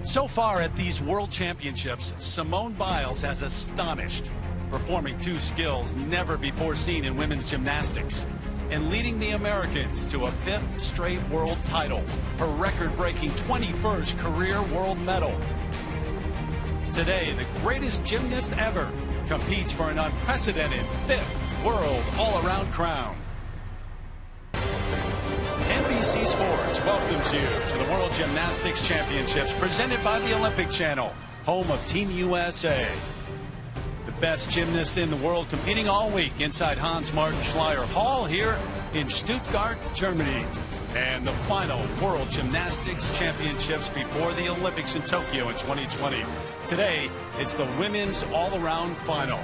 So far at these World Championships, Simone Biles has astonished, performing two skills never before seen in women's gymnastics and leading the Americans to a fifth straight world title, her record-breaking 21st career world medal. Today, the greatest gymnast ever competes for an unprecedented fifth world all-around crown. NBC Sports welcomes you to the World Gymnastics Championships presented by the Olympic Channel, home of Team USA. The best gymnasts in the world competing all week inside Hans-Martin Schleyer Hall here in Stuttgart, Germany. And the final World Gymnastics Championships before the Olympics in Tokyo in 2020. Today, it's the women's all-around final.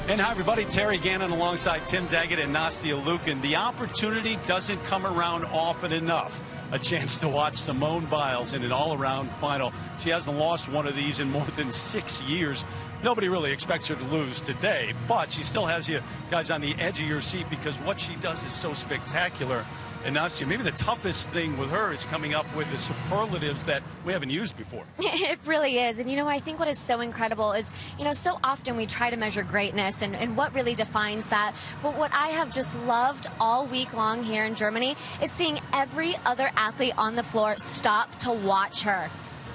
And hi, everybody. Terry Gannon alongside Tim Daggett and Nastia Lukin. The opportunity doesn't come around often enough. A chance to watch Simone Biles in an all-around final. She hasn't lost one of these in more than 6 years. Nobody really expects her to lose today, but she still has you guys on the edge of your seat because what she does is so spectacular. And Nastia, maybe the toughest thing with her is coming up with the superlatives that we haven't used before. It really is. And, I think what is so incredible is, so often we try to measure greatness and what really defines that. But what I have just loved all week long here in Germany is seeing every other athlete on the floor stop to watch her.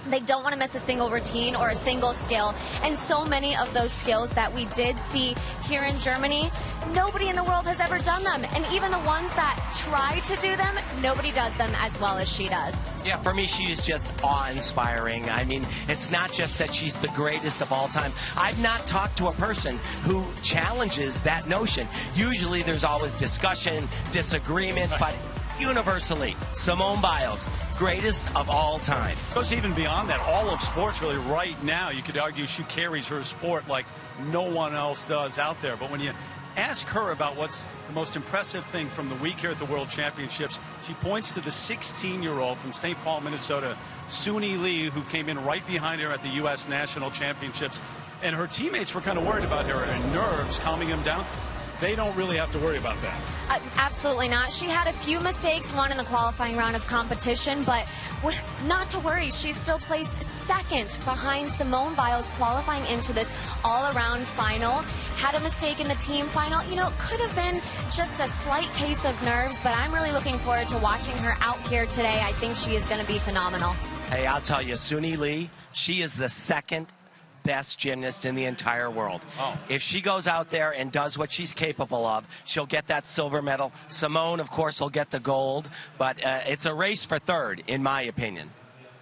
They don't want to miss a single routine or a single skill. And so many of those skills that we did see here in Germany, nobody in the world has ever done them. And even the ones that try to do them, nobody does them as well as she does. Yeah, for me, she is just awe-inspiring. I mean, it's not just that she's the greatest of all time. I've not talked to a person who challenges that notion. Usually there's always discussion, disagreement, but universally, Simone Biles, greatest of all time. Goes even beyond that. All of sports really right now, you could argue she carries her sport like no one else does out there. But when you ask her about what's the most impressive thing from the week here at the World Championships, she points to the 16-year-old from St. Paul, Minnesota, Suni Lee, who came in right behind her at the U.S. National Championships. And her teammates were kind of worried about her and nerves calming them down. They don't really have to worry about that. Absolutely not. She had a few mistakes, one in the qualifying round of competition, but not to worry. She's still placed second behind Simone Biles qualifying into this all-around final. Had a mistake in the team final. Could have been just a slight case of nerves, but I'm really looking forward to watching her out here today. I think she is going to be phenomenal. Hey, I'll tell you, Suni Lee, she is the second best gymnast in the entire world. If she goes out there and does what she's capable of, she'll get that silver medal. Simone, of course, will get the gold, but it's a race for third, in my opinion.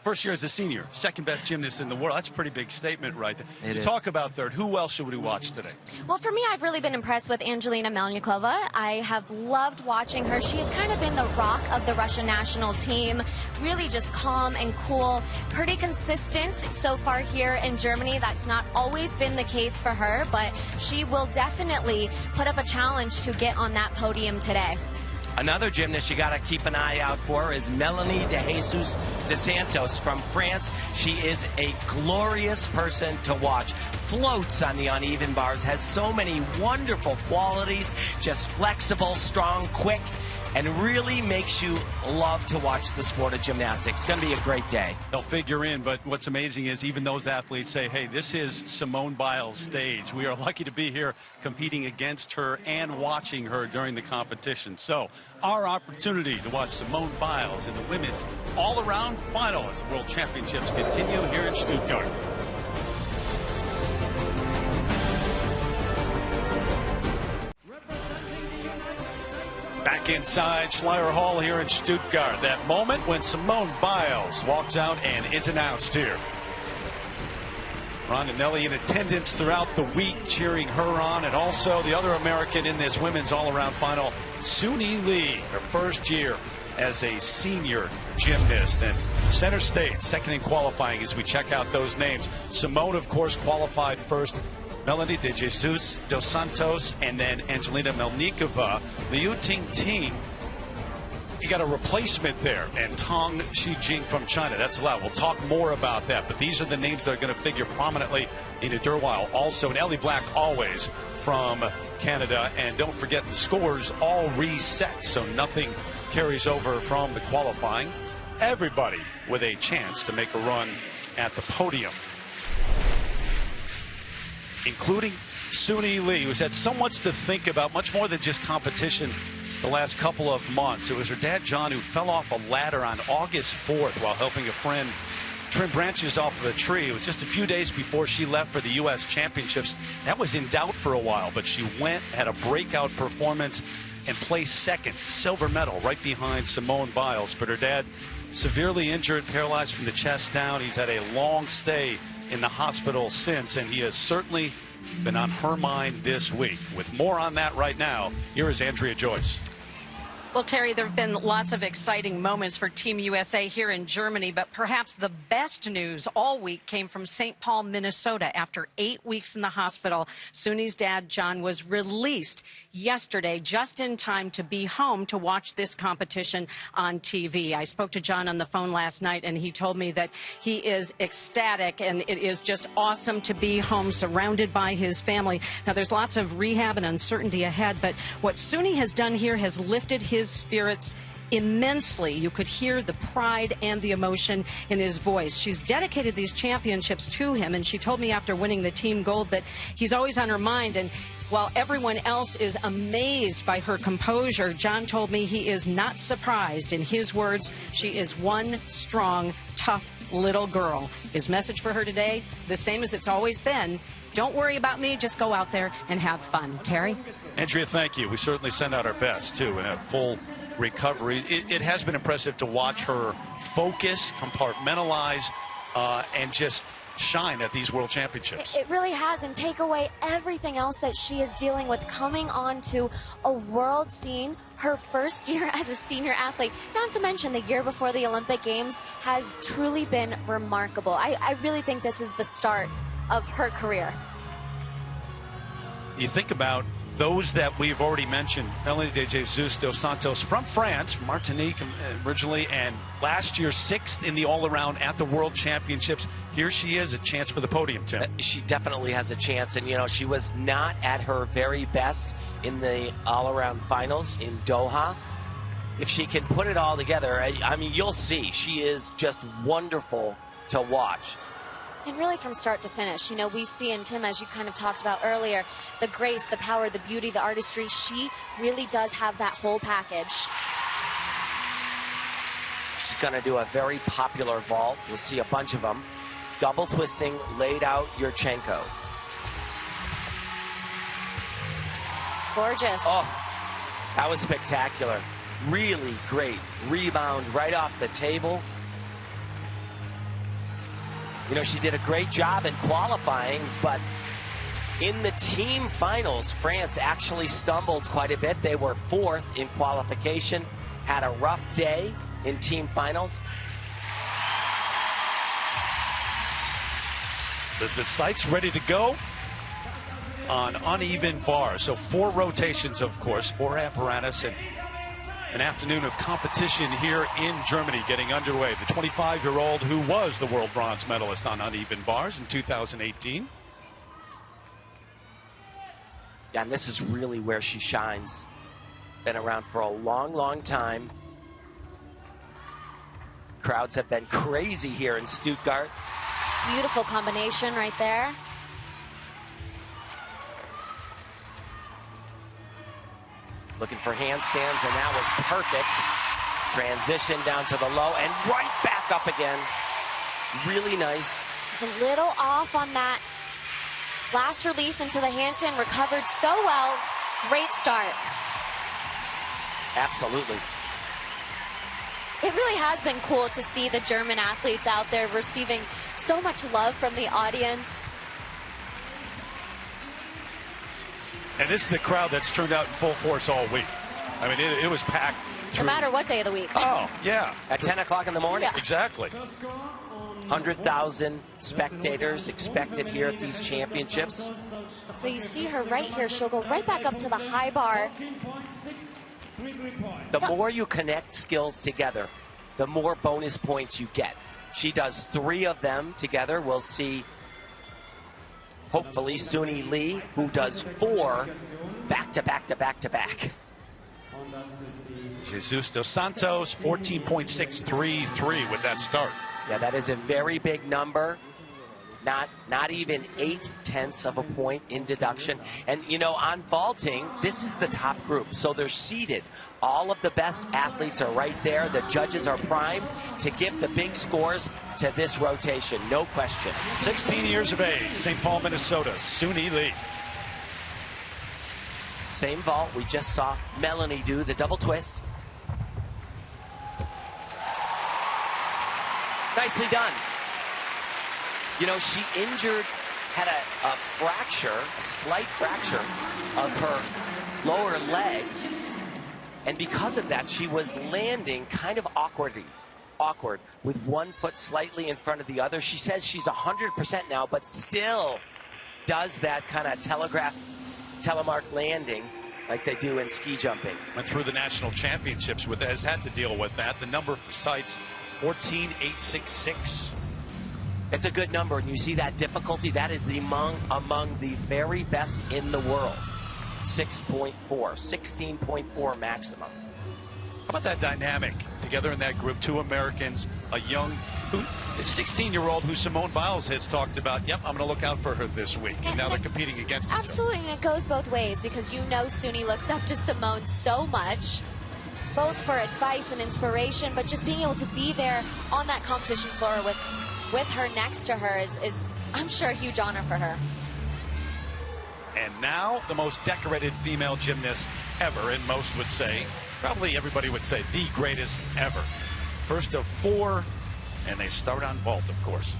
First year as a senior, second best gymnast in the world. That's a pretty big statement right there. You talk about third. Who else should we watch today? Well, for me, I've really been impressed with Angelina Melnikova. I have loved watching her. She has kind of been the rock of the Russian national team. Really just calm and cool. Pretty consistent so far here in Germany. That's not always been the case for her, but she will definitely put up a challenge to get on that podium today. Another gymnast you got to keep an eye out for is Melanie de Jesus de Santos from France. She is a glorious person to watch. Floats on the uneven bars, has so many wonderful qualities, just flexible, strong, quick, and really makes you love to watch the sport of gymnastics. It's going to be a great day. They'll figure in, but what's amazing is even those athletes say, hey, this is Simone Biles' stage. We are lucky to be here competing against her and watching her during the competition. So our opportunity to watch Simone Biles in the women's all-around final as the World Championships continue here in Stuttgart. Back inside Schleyer Hall here in Stuttgart. That moment when Simone Biles walks out and is announced here. Ron and Nelly in attendance throughout the week cheering her on, and also the other American in this women's all-around final, Suni Lee, her first year as a senior gymnast. And center stage, second in qualifying as we check out those names. Simone, of course, qualified first. Melanie de Jesus dos Santos, and then Angelina Melnikova. The Yu Ting Ting, you got a replacement there, and Tong Shijing from China. That's allowed. We'll talk more about that, but these are the names that are going to figure prominently in a Derweil. Also, and Ellie Black always from Canada. And don't forget, the scores all reset, so nothing carries over from the qualifying. everybody with a chance to make a run at the podium, including Suni Lee, who's had so much to think about, much more than just competition the last couple of months. It was her dad, John, who fell off a ladder on August 4th while helping a friend trim branches off of a tree. It was just a few days before she left for the U.S. Championships. That was in doubt for a while, but she went, had a breakout performance, and placed second, silver medal, right behind Simone Biles. But her dad, severely injured, paralyzed from the chest down. He's had a long stay in the hospital since, and he has certainly been on her mind this week. With more on that right now, here is Andrea Joyce. Well, Terry, there have been lots of exciting moments for Team USA here in Germany, but perhaps the best news all week came from St. Paul, Minnesota. After 8 weeks in the hospital, Suni's dad, John, was released yesterday just in time to be home to watch this competition on TV. I spoke to John on the phone last night, and he told me that he is ecstatic, and it is just awesome to be home surrounded by his family. Now, there's lots of rehab and uncertainty ahead, but what Suni has done here has lifted his spirits immensely. You could hear the pride and the emotion in his voice. She's dedicated these championships to him, and she told me after winning the team gold that he's always on her mind. And while everyone else is amazed by her composure, John told me he is not surprised. In his words, she is one strong, tough little girl. His message for her today, the same as it's always been: don't worry about me, just go out there and have fun. Terry? Andrea, thank you. We certainly send out our best, too, in a full recovery. It has been impressive to watch her focus, compartmentalize, and just shine at these World Championships. It really has, and take away everything else that she is dealing with coming onto a world scene, her first year as a senior athlete, not to mention the year before the Olympic Games, has truly been remarkable. I really think this is the start of her career. You think about those that we've already mentioned: Melanie de Jesus dos Santos from France, from Martinique originally, and last year 6th in the all-around at the World Championships. Here she is, a chance for the podium, Tim. She definitely has a chance, and you know, she was not at her very best in the all-around finals in Doha. If she can put it all together, I mean, you'll see. She is just wonderful to watch. And really from start to finish, you know, we see in Tim, as you kind of talked about earlier, the grace, the power, the beauty, the artistry. She really does have that whole package. She's going to do a very popular vault. You'll see a bunch of them. Double twisting, laid out Yurchenko. Gorgeous. Oh, that was spectacular. Really great rebound right off the table. You know, she did a great job in qualifying, but in the team finals, France actually stumbled quite a bit. They were 4th in qualification, had a rough day in team finals. Elizabeth Stites ready to go on uneven bars. So 4 rotations, of course, 4 apparatus, and an afternoon of competition here in Germany getting underway. The 25-year-old who was the world bronze medalist on uneven bars in 2018. Yeah, and this is really where she shines. Been around for a long, long time. Crowds have been crazy here in Stuttgart. Beautiful combination right there. Looking for handstands, and that was perfect. Transition down to the low and right back up again. Really nice. It's a little off on that last release into the handstand. Recovered so well. Great start. Absolutely. It really has been cool to see the German athletes out there receiving so much love from the audience. And this is a crowd that's turned out in full force all week. I mean, it was packed. No matter what day of the week. Oh, yeah. At 10 o'clock in the morning. Yeah. Exactly. 100,000 spectators expected here at these championships. So you see her right here. She'll go right back up to the high bar. The more you connect skills together, the more bonus points you get. She does 3 of them together. We'll see, hopefully, Suni Lee, who does 4 back to back to back to back. Jesus dos Santos, 14.633 with that start. Yeah, that is a very big number. Not even 0.8 of a point in deduction. And, you know, on vaulting, this is the top group. So they're seeded. All of the best athletes are right there. The judges are primed to give the big scores to this rotation. No question. 16 years of age, St. Paul, Minnesota, Suni Lee. Same vault. We just saw Melanie do the double twist. Nicely done. You know, she had a fracture, a slight fracture of her lower leg. And because of that, she was landing kind of awkward with one foot slightly in front of the other. She says she's 100% now, but still does that kind of telemark landing like they do in ski jumping. Went through the national championships has had to deal with that. The number for sites, 14.866. It's a good number, and you see that difficulty. That is among the very best in the world. 16.4 maximum. How about that dynamic together in that group? Two Americans, a young 16-year-old who Simone Biles has talked about. Yep, I'm going to look out for her this week. And now they're competing against each other. Absolutely, and it goes both ways because you know Suni looks up to Simone so much, both for advice and inspiration, but just being able to be there on that competition floor with her next to her is I'm sure, a huge honor for her. And now the most decorated female gymnast ever, and most would say, probably everybody would say, the greatest ever. First of four, and they start on vault, of course.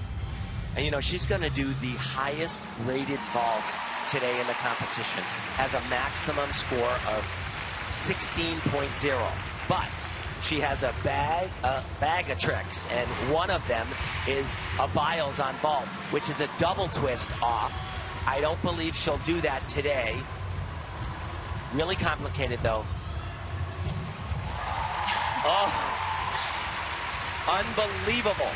And you know, she's going to do the highest rated vault today in the competition. Has a maximum score of 16.0. But she has a bag of tricks, and one of them is a Biles on vault, which is a double twist off. I don't believe she'll do that today. Really complicated, though. Oh, unbelievable.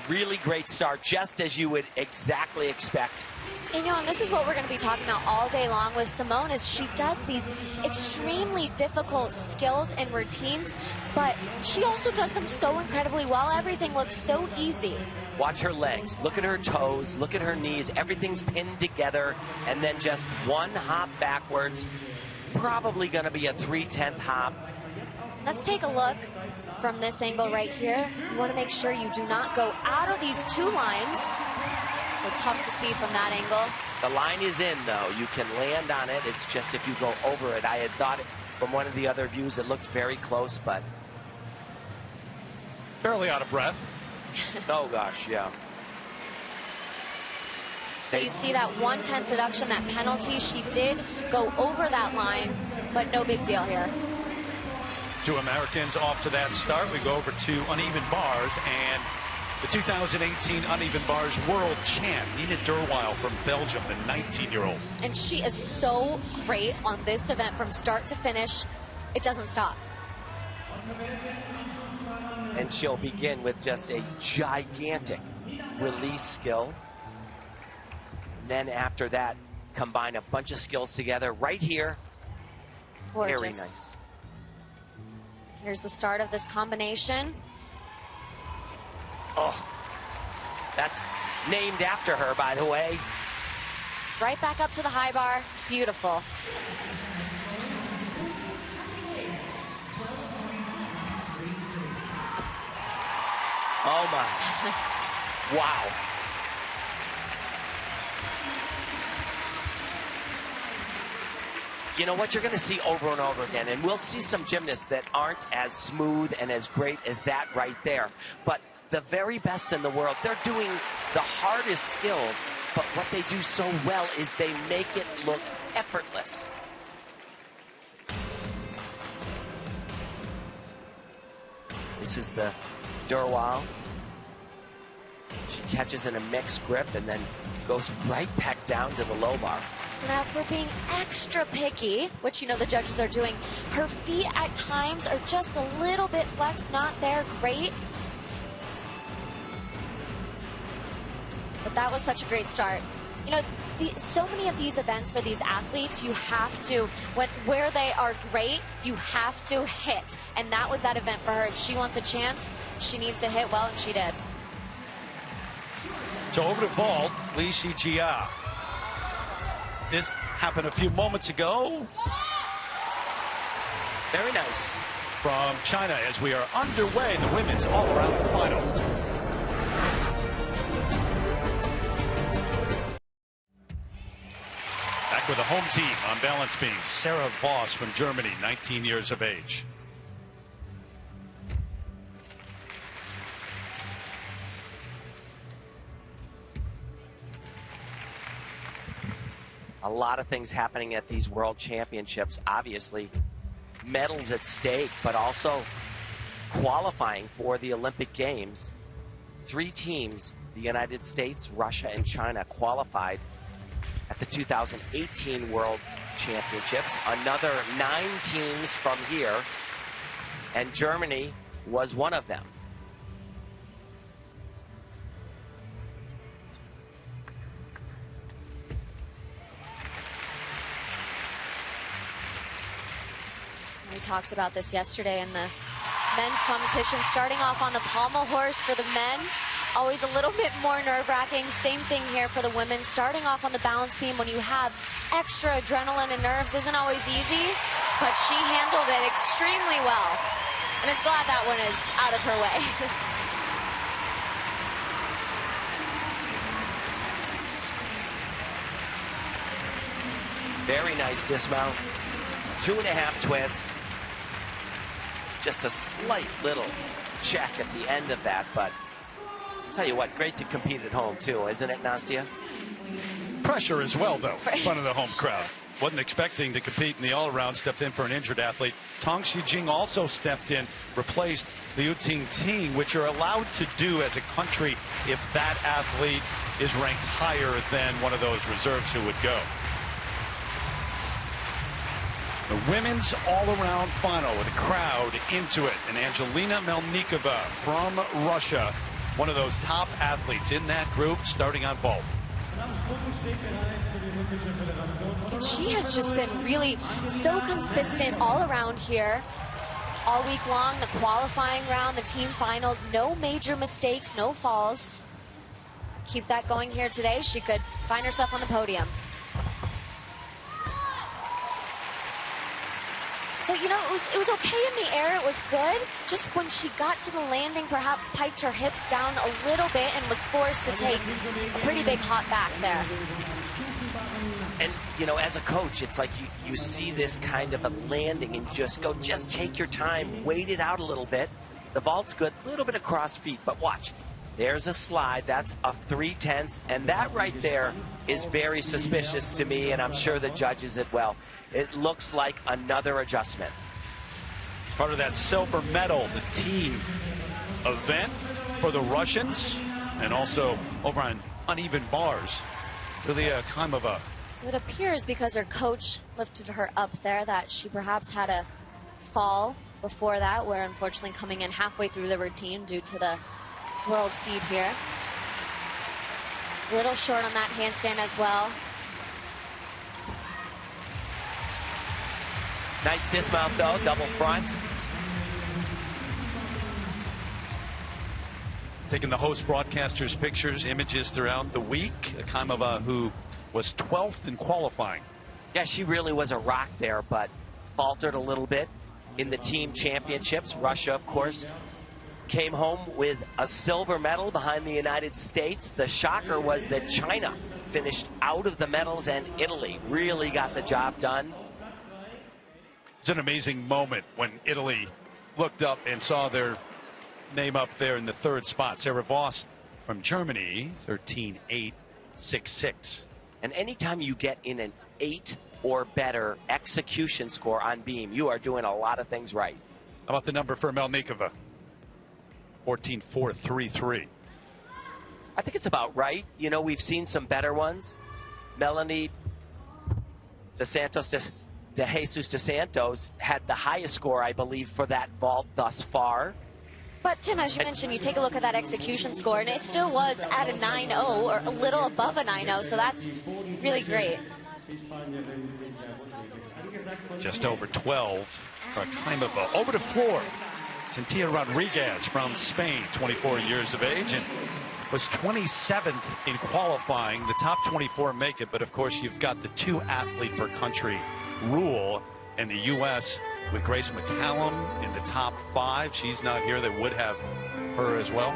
Really great start, just as you would exactly expect. You know, and this is what we're going to be talking about all day long with Simone, is she does these extremely difficult skills and routines, but she also does them so incredibly well. Everything looks so easy. Watch her legs. Look at her toes. Look at her knees. Everything's pinned together, and then just one hop backwards. Probably going to be a 3/10 hop. Let's take a look from this angle right here. You want to make sure you do not go out of these two lines. So tough to see from that angle. The line is in, though. You can land on it. It's just if you go over it. I had thought from one of the other views it looked very close, but Barely out of breath. oh gosh, yeah. So you see that 1/10 deduction, that penalty. She did go over that line, but no big deal here. Two Americans off to that start. We go over to uneven bars, and the 2018 uneven bars world champ, Nina Derweil from Belgium, the 19-year-old. And she is so great on this event from start to finish. It doesn't stop. And she'll begin with just a gigantic release skill. And then after that, combine a bunch of skills together right here. Gorgeous. Very nice. Here's the start of this combination. Oh, that's named after her, by the way. Right back up to the high bar. Beautiful. Oh my. Wow. You know what you're going to see over and over again, and we'll see some gymnasts that aren't as smooth and as great as that right there. But the very best in the world, they're doing the hardest skills, but what they do so well is they make it look effortless. This is the Derweil. She catches in a mixed grip and then goes right back down to the low bar. Now, for being extra picky, which you know the judges are doing, her feet at times are just a little bit flexed, not there great. But that was such a great start. You know, so many of these events for these athletes, you have to, where they are great, you have to hit. And that was that event for her. If she wants a chance, she needs to hit well, and she did. So over to vault, Li Shijia. This happened a few moments ago. Very nice. From China as we are underway in the women's all-around final. Back with the home team on balance beam, Sarah Voss from Germany, 19 years of age. A lot of things happening at these World Championships. Obviously, medals at stake, but also qualifying for the Olympic Games. 3 teams, the United States, Russia, and China, qualified at the 2018 World Championships. Another 9 teams from here, and Germany was one of them. We talked about this yesterday in the men's competition, starting off on the pommel horse for the men. Always a little bit more nerve-wracking. Same thing here for the women. Starting off on the balance beam when you have extra adrenaline and nerves isn't always easy, but she handled it extremely well. And it's glad that one is out of her way. Very nice dismount. 2.5 twist. Just a slight little check at the end of that, but I'll tell you what, great to compete at home too, isn't it, Nastia? Pressure as well, though, in front of the home crowd. Wasn't expecting to compete in the all-around, stepped in for an injured athlete. Tong Shijing also stepped in, replaced Liu Ting, which you're allowed to do as a country if that athlete is ranked higher than one of those reserves who would go. The women's all-around final with a crowd into it. And Angelina Melnikova from Russia, one of those top athletes in that group, starting on vault. And she has just been really so consistent all around here. All week long, the qualifying round, the team finals, no major mistakes, no falls. Keep that going here today. She could find herself on the podium. So, you know, it was okay in the air. It was good. Just when she got to the landing, perhaps piped her hips down a little bit and was forced to take a pretty big hop back there. And, you know, as a coach, it's like you see this kind of a landing and you just go, just take your time, wait it out a little bit. The vault's good, a little bit of cross feet, but watch. There's a slide, that's a 3/10, and that right there is very suspicious to me, and I'm sure the judges as well. It looks like another adjustment. Part of that silver medal, the team event for the Russians, and also over on uneven bars, Ilya Kaimova. So it appears because her coach lifted her up there that she perhaps had a fall before that, where unfortunately coming in halfway through the routine due to the world feed here. A little short on that handstand as well. Nice dismount though, double front. Taking the host broadcasters' pictures, images throughout the week. Kaimova, who was 12th in qualifying. Yeah, she really was a rock there, but faltered a little bit in the team championships. Russia, of course, came home with a silver medal behind the United States. The shocker was that China finished out of the medals, and Italy really got the job done. It's an amazing moment when Italy looked up and saw their name up there in the 3rd spot. Sarah Voss from Germany, 13.866. And anytime you get in an 8 or better execution score on beam, you are doing a lot of things right. How about the number for Melnikova? 14.433. I think it's about right. You know, we've seen some better ones. Melanie De Jesus De Santos had the highest score, I believe, for that vault thus far. But, Tim, as you mentioned, you take a look at that execution score, and it still was at a 9-0 or a little above a 9-0, so that's really great. Just over 12 for a time of over the floor. Cynthia Rodriguez from Spain, 24 years of age, and was 27th in qualifying. The top 24 make it, but of course you've got the 2 athlete per country rule in the U.S. with Grace McCallum in the top 5. She's not here. They would have her as well.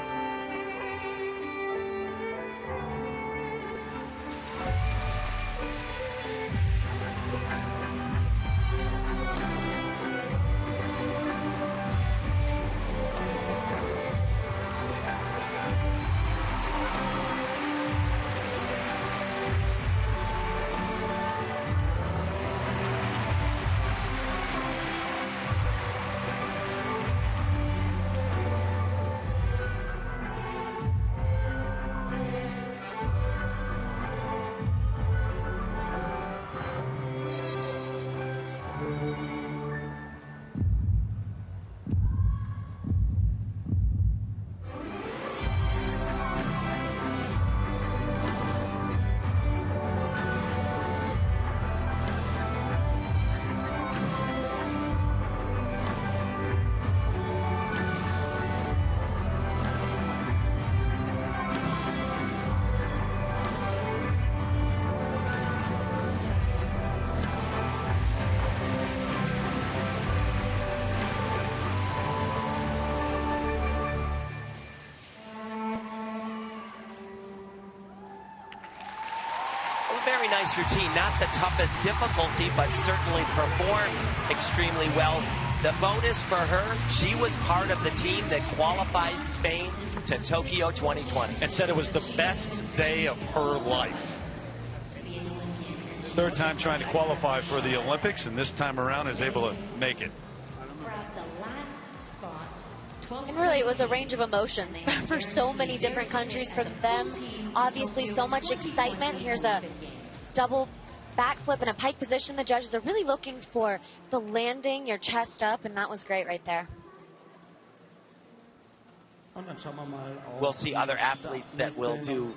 Very nice routine, not the toughest difficulty, but certainly performed extremely well. The bonus for her, she was part of the team that qualifies Spain to Tokyo 2020. And said it was the best day of her life. Third time trying to qualify for the Olympics, and this time around is able to make it. And really, it was a range of emotions for so many different countries. For them, obviously, so much excitement. Here's a double backflip in a pike position. The judges are really looking for the landing, your chest up, and that was great right there. We'll see other athletes that will do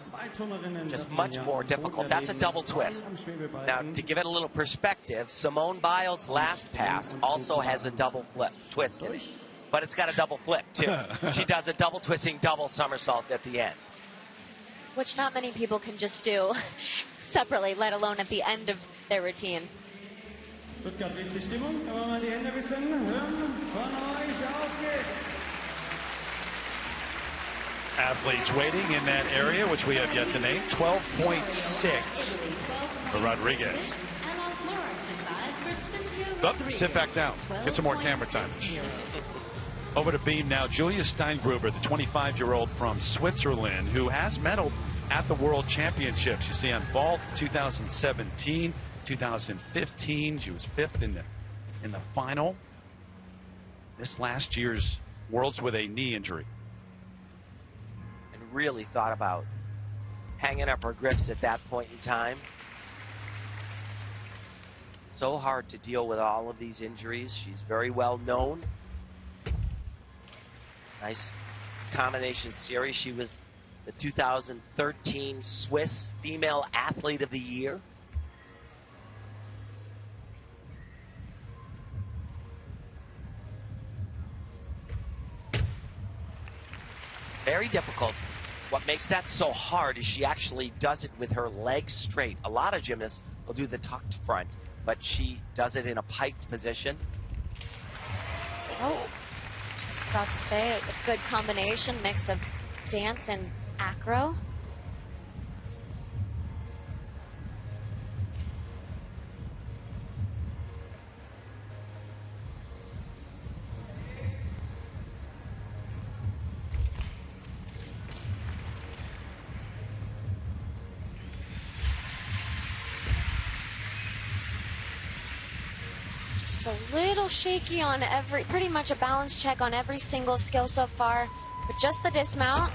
just much more difficult. That's a double twist. Now, to give it a little perspective, Simone Biles' last pass also has a double flip twist in it. But it's got a double flip, too. She does a double twisting, double somersault at the end. Which not many people can just do separately, let alone at the end of their routine. Athletes waiting in that area, which we have yet to name. 12.6 for Rodriguez. Oh, sit back down. Get some more camera time. Over to beam now, Julia Steingruber, the 25-year-old from Switzerland, who has medaled at the World Championships. You see on vault 2017, 2015, she was 5th in the final. This last year's Worlds with a knee injury. And really thought about hanging up her grips at that point in time. So hard to deal with all of these injuries. She's very well known. Nice combination series. She was the 2013 Swiss Female Athlete of the Year. Very difficult. What makes that so hard is she actually does it with her legs straight. A lot of gymnasts will do the tucked front, but she does it in a piked position. Oh. About to say a good combination mix of dance and acro. Just a little shaky on pretty much a balance check on every single skill so far, but just the dismount.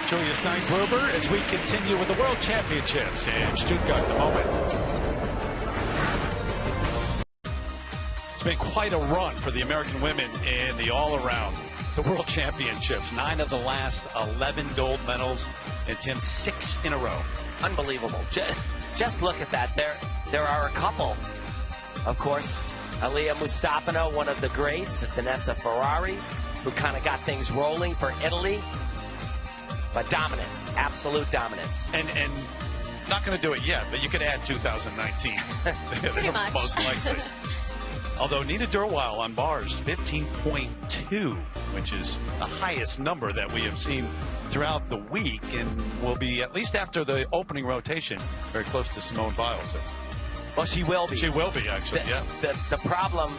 Julia Steingruber as we continue with the World Championships in Stuttgart at the moment. It's been quite a run for the American women in the all-around, the World Championships. 9 of the last 11 gold medals, and Tim, 6 in a row. Unbelievable. Just look at that. There are a couple. Of course, Aliyah Mustapino, one of the greats, Vanessa Ferrari, who kind of got things rolling for Italy. But dominance, absolute dominance. And not going to do it yet, but you could add 2019. Pretty much. Most likely. Although Nina Durwal on bars, 15.2, which is the highest number that we have seen throughout the week, and will be, at least after the opening rotation, very close to Simone Biles. Well, she will be. She will be, actually, yeah. The problem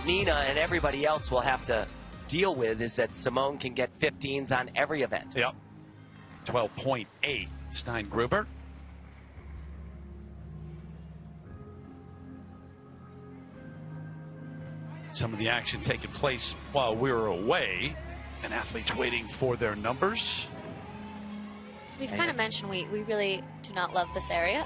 Nina and everybody else will have to deal with is that Simone can get 15s on every event. Yep. 12.8, Stein Gruber. Some of the action taking place while we were away, and athletes waiting for their numbers. We've kind of mentioned we really do not love this area.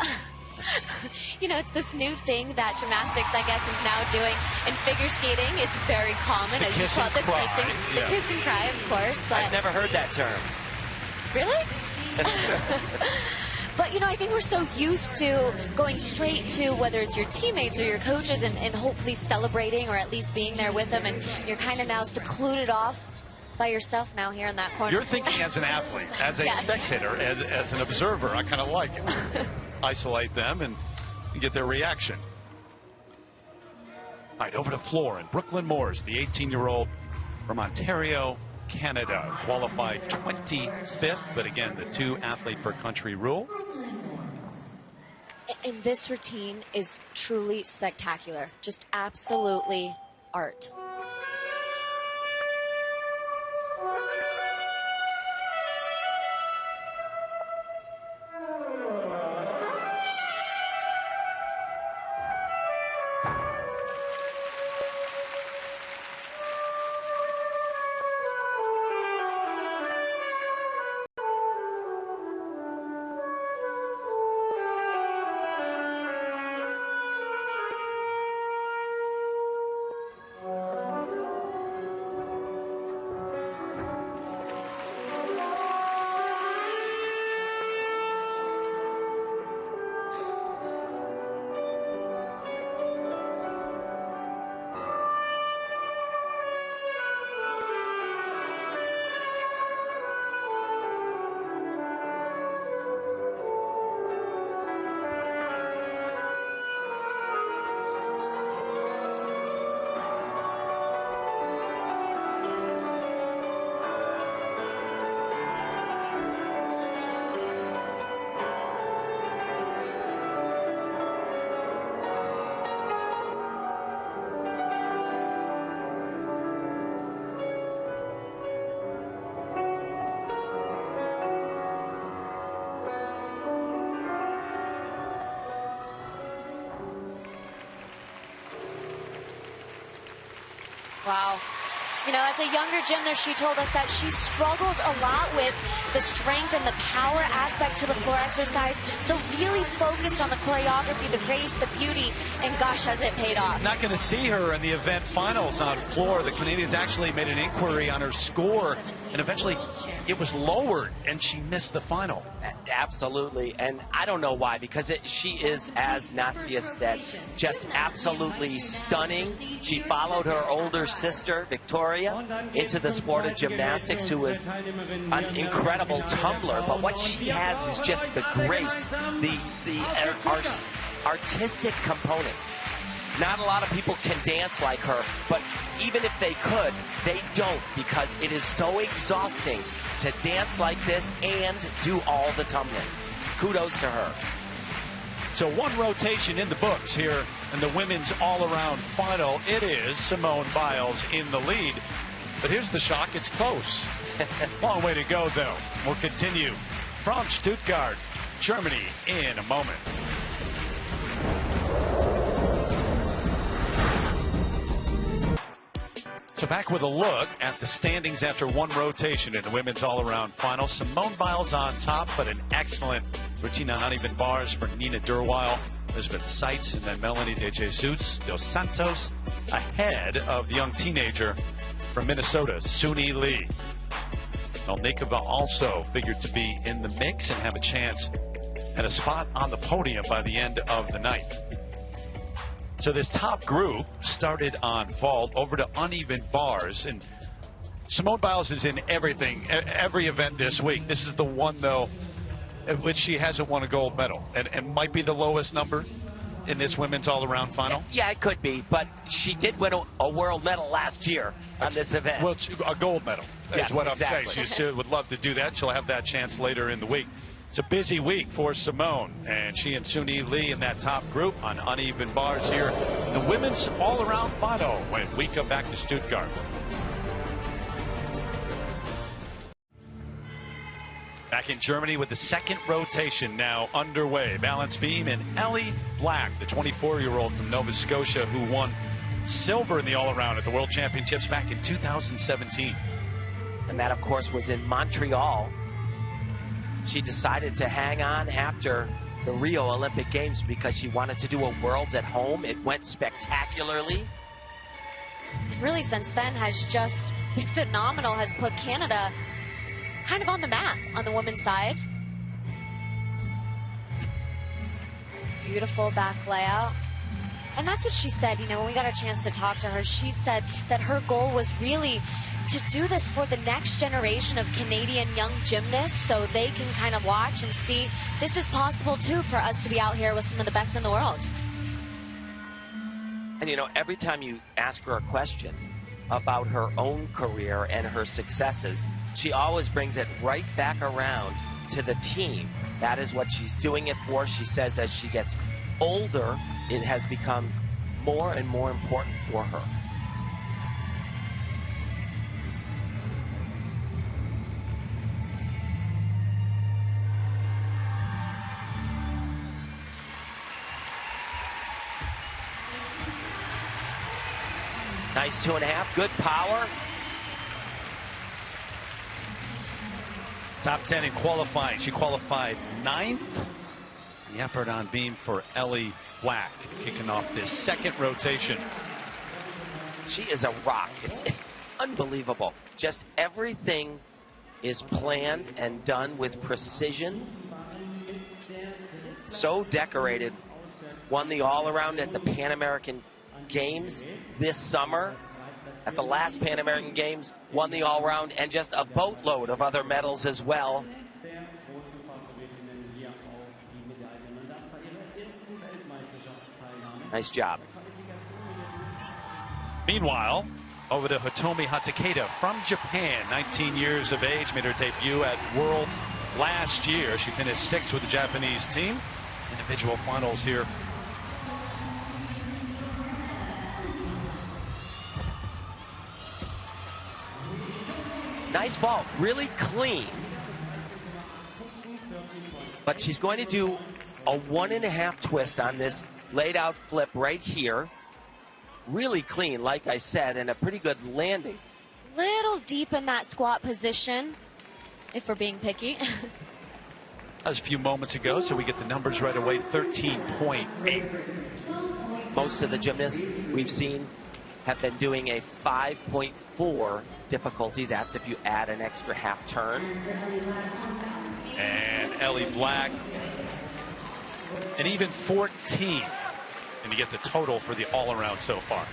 You know, it's this new thing that gymnastics, I guess, is now doing in figure skating. It's very common, as you call it, the kiss and cry, of course. But I've never heard that term. Really? But, you know, I think we're so used to going straight to whether it's your teammates or your coaches and hopefully celebrating or at least being there with them, and you're kind of now secluded off by yourself now here in that corner. You're thinking as an athlete, as a spectator, as an observer. I kind of like it. Isolate them and get their reaction. All right, over to floor, and Brooklyn Moores, the 18-year-old from Ontario, Canada, qualified 25th, but again, the 2 athlete per country rule. And this routine is truly spectacular. Just absolutely art. Wow. You know, as a younger gymnast, she told us that she struggled a lot with the strength and the power aspect to the floor exercise. So really focused on the choreography, the grace, the beauty, and gosh, has it paid off. Not going to see her in the event finals on floor. The Canadians actually made an inquiry on her score, and eventually it was lowered, and she missed the final. Absolutely, and I don't know why, because she is, as Nastia said, just absolutely stunning. She followed her older sister, Victoria, into the sport of gymnastics, who was an incredible tumbler, but what she has is just the grace, the artistic component. Not a lot of people can dance like her, but even if they could, they don't, because it is so exhausting to dance like this and do all the tumbling. Kudos to her. So 1 rotation in the books here in the women's all-around final. It is Simone Biles in the lead. But here's the shock, it's close. Long way to go, though. We'll continue from Stuttgart, Germany, in a moment. So back with a look at the standings after 1 rotation in the women's all-around final. Simone Biles on top, but an excellent routine on uneven bars for Nina Durwal, Elizabeth Seitz, and then Melanie De Jesus, Dos Santos, ahead of the young teenager from Minnesota, Suni Lee. Melnikova also figured to be in the mix and have a chance at a spot on the podium by the end of the night. So this top group started on vault over to uneven bars, and Simone Biles is in everything, every event this week. This is the one, though, at which she hasn't won a gold medal, and might be the lowest number in this women's all-around final. Yeah, it could be, but she did win a world medal last year on this event. Well, a gold medal is what I'm saying. She would love to do that. She'll have that chance later in the week. It's a busy week for Simone, and she and Suni Lee in that top group on uneven bars here. The women's all-around final when we come back to Stuttgart. Back in Germany with the second rotation now underway. Balance beam and Ellie Black, the 24-year-old from Nova Scotia who won silver in the all-around at the World Championships back in 2017. And that, of course, was in Montreal. She decided to hang on after the Rio Olympic Games because she wanted to do a Worlds at home. It went spectacularly. And really since then has just been phenomenal, has put Canada kind of on the map on the women's side. Beautiful back layout. And that's what she said, you know, when we got a chance to talk to her, she said that her goal was really to do this for the next generation of Canadian young gymnasts so they can kind of watch and see this is possible too for us to be out here with some of the best in the world. And you know, every time you ask her a question about her own career and her successes, she always brings it right back around to the team. That is what she's doing it for. She says as she gets older, it has become more and more important for her. Nice 2.5, good power. Top 10 in qualifying. She qualified 9th. The effort on beam for Ellie Black, kicking off this second rotation. She is a rock. It's unbelievable. Just everything is planned and done with precision. So decorated. Won the all-around at the Pan American Games this summer. At the last Pan American Games, won the all-round, and just a boatload of other medals as well. Nice job. Meanwhile, over to Hitomi Hatakeda from Japan, 19 years of age, made her debut at Worlds last year. She finished 6th with the Japanese team. Individual finals here. Nice ball, really clean. But she's going to do a 1.5 twist on this laid out flip right here. Really clean, like I said, and a pretty good landing. Little deep in that squat position, if we're being picky. That was a few moments ago, so we get the numbers right away. 13.8. Most of the gymnasts we've seen have been doing a 5.4 difficulty. That's if you add an extra half turn. And Ellie Black, and even 14. And you get the total for the all-around so far.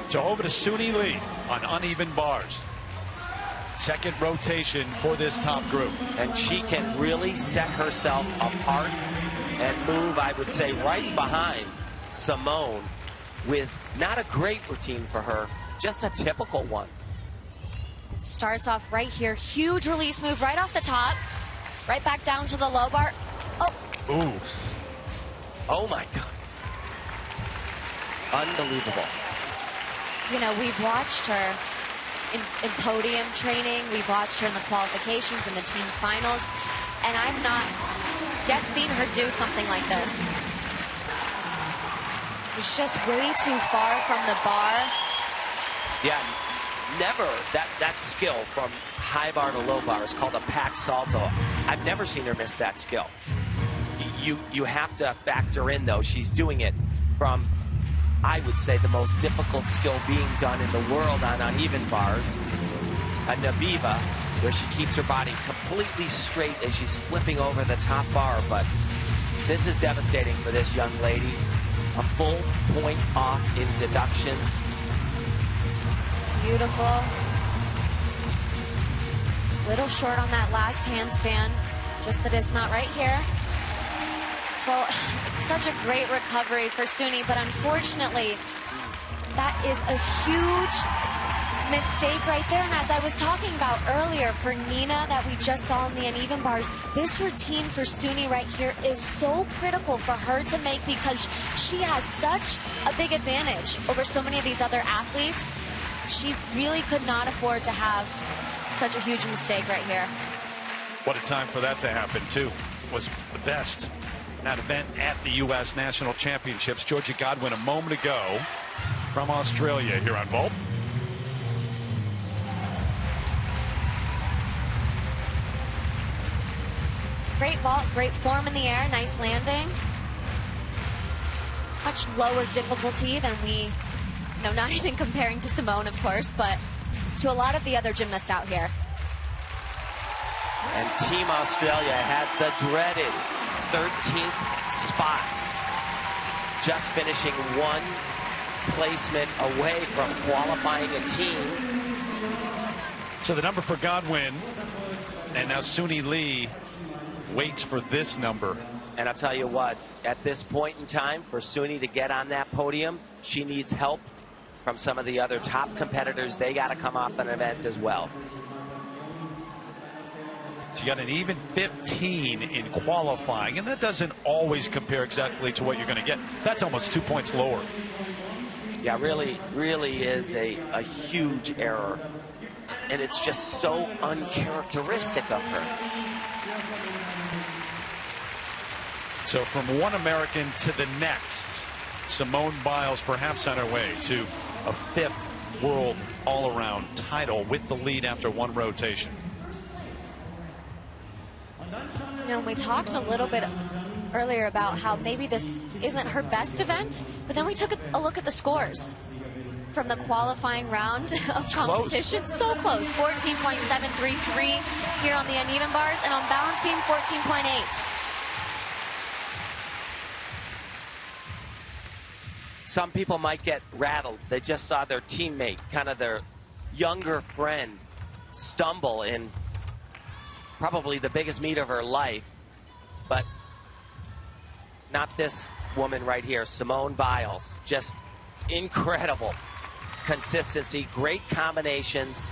So over to Suni Lee on uneven bars. Second rotation for this top group. And she can really set herself apart and move, I would say, right behind Simone with not a great routine for her, just a typical one. Starts off right here. Huge release move right off the top. Right back down to the low bar. Oh. Ooh. Oh, my God. Unbelievable. You know, we've watched her in podium training. We've watched her in the qualifications and the team finals. And I've not yet seen her do something like this. It's just way too far from the bar. Yeah, never. That skill from high bar to low bar is called a pack salto. I've never seen her miss that skill. You have to factor in, though, she's doing it from, I would say, the most difficult skill being done in the world on uneven bars, a Nabiva, where she keeps her body completely straight as she's flipping over the top bar. But this is devastating for this young lady. A full point off in deductions. Beautiful. Little short on that last handstand. Just the dismount right here. Well, such a great recovery for Suni, but unfortunately, that is a huge mistake right there. And as I was talking about earlier, for Nina that we just saw in the uneven bars, this routine for Suni right here is so critical for her to make, because she has such a big advantage over so many of these other athletes. She really could not afford to have such a huge mistake right here. What a time for that to happen, too. Was the best that event at the U.S. National Championships. Georgia Godwin a moment ago from Australia here on Vault. Great vault, great form in the air, nice landing. Much lower difficulty than we, not even comparing to Simone, of course, but to a lot of the other gymnasts out here. And Team Australia had the dreaded 13th spot, just finishing one placement away from qualifying a team. So the number for Godwin, and now Suni Lee waits for this number. And I'll tell you what, at this point in time, for Suni to get on that podium, she needs help from some of the other top competitors. They got to come off an event as well. She got an even 15 in qualifying, and that doesn't always compare exactly to what you're going to get. That's almost 2 points lower. Yeah, really is a huge error. And it's just so uncharacteristic of her. So from one American to the next, Simone Biles perhaps on her way to a 5th world all-around title with the lead after one rotation. We talked a little bit earlier about how maybe this isn't her best event, but then we took a look at the scores from the qualifying round of competition. Close. So close. 14.733 here on the uneven bars, and on balance beam 14.8. Some people might get rattled. They just saw their teammate, kind of their younger friend, stumble in probably the biggest meet of her life. But not this woman right here, Simone Biles. Just incredible consistency, great combinations.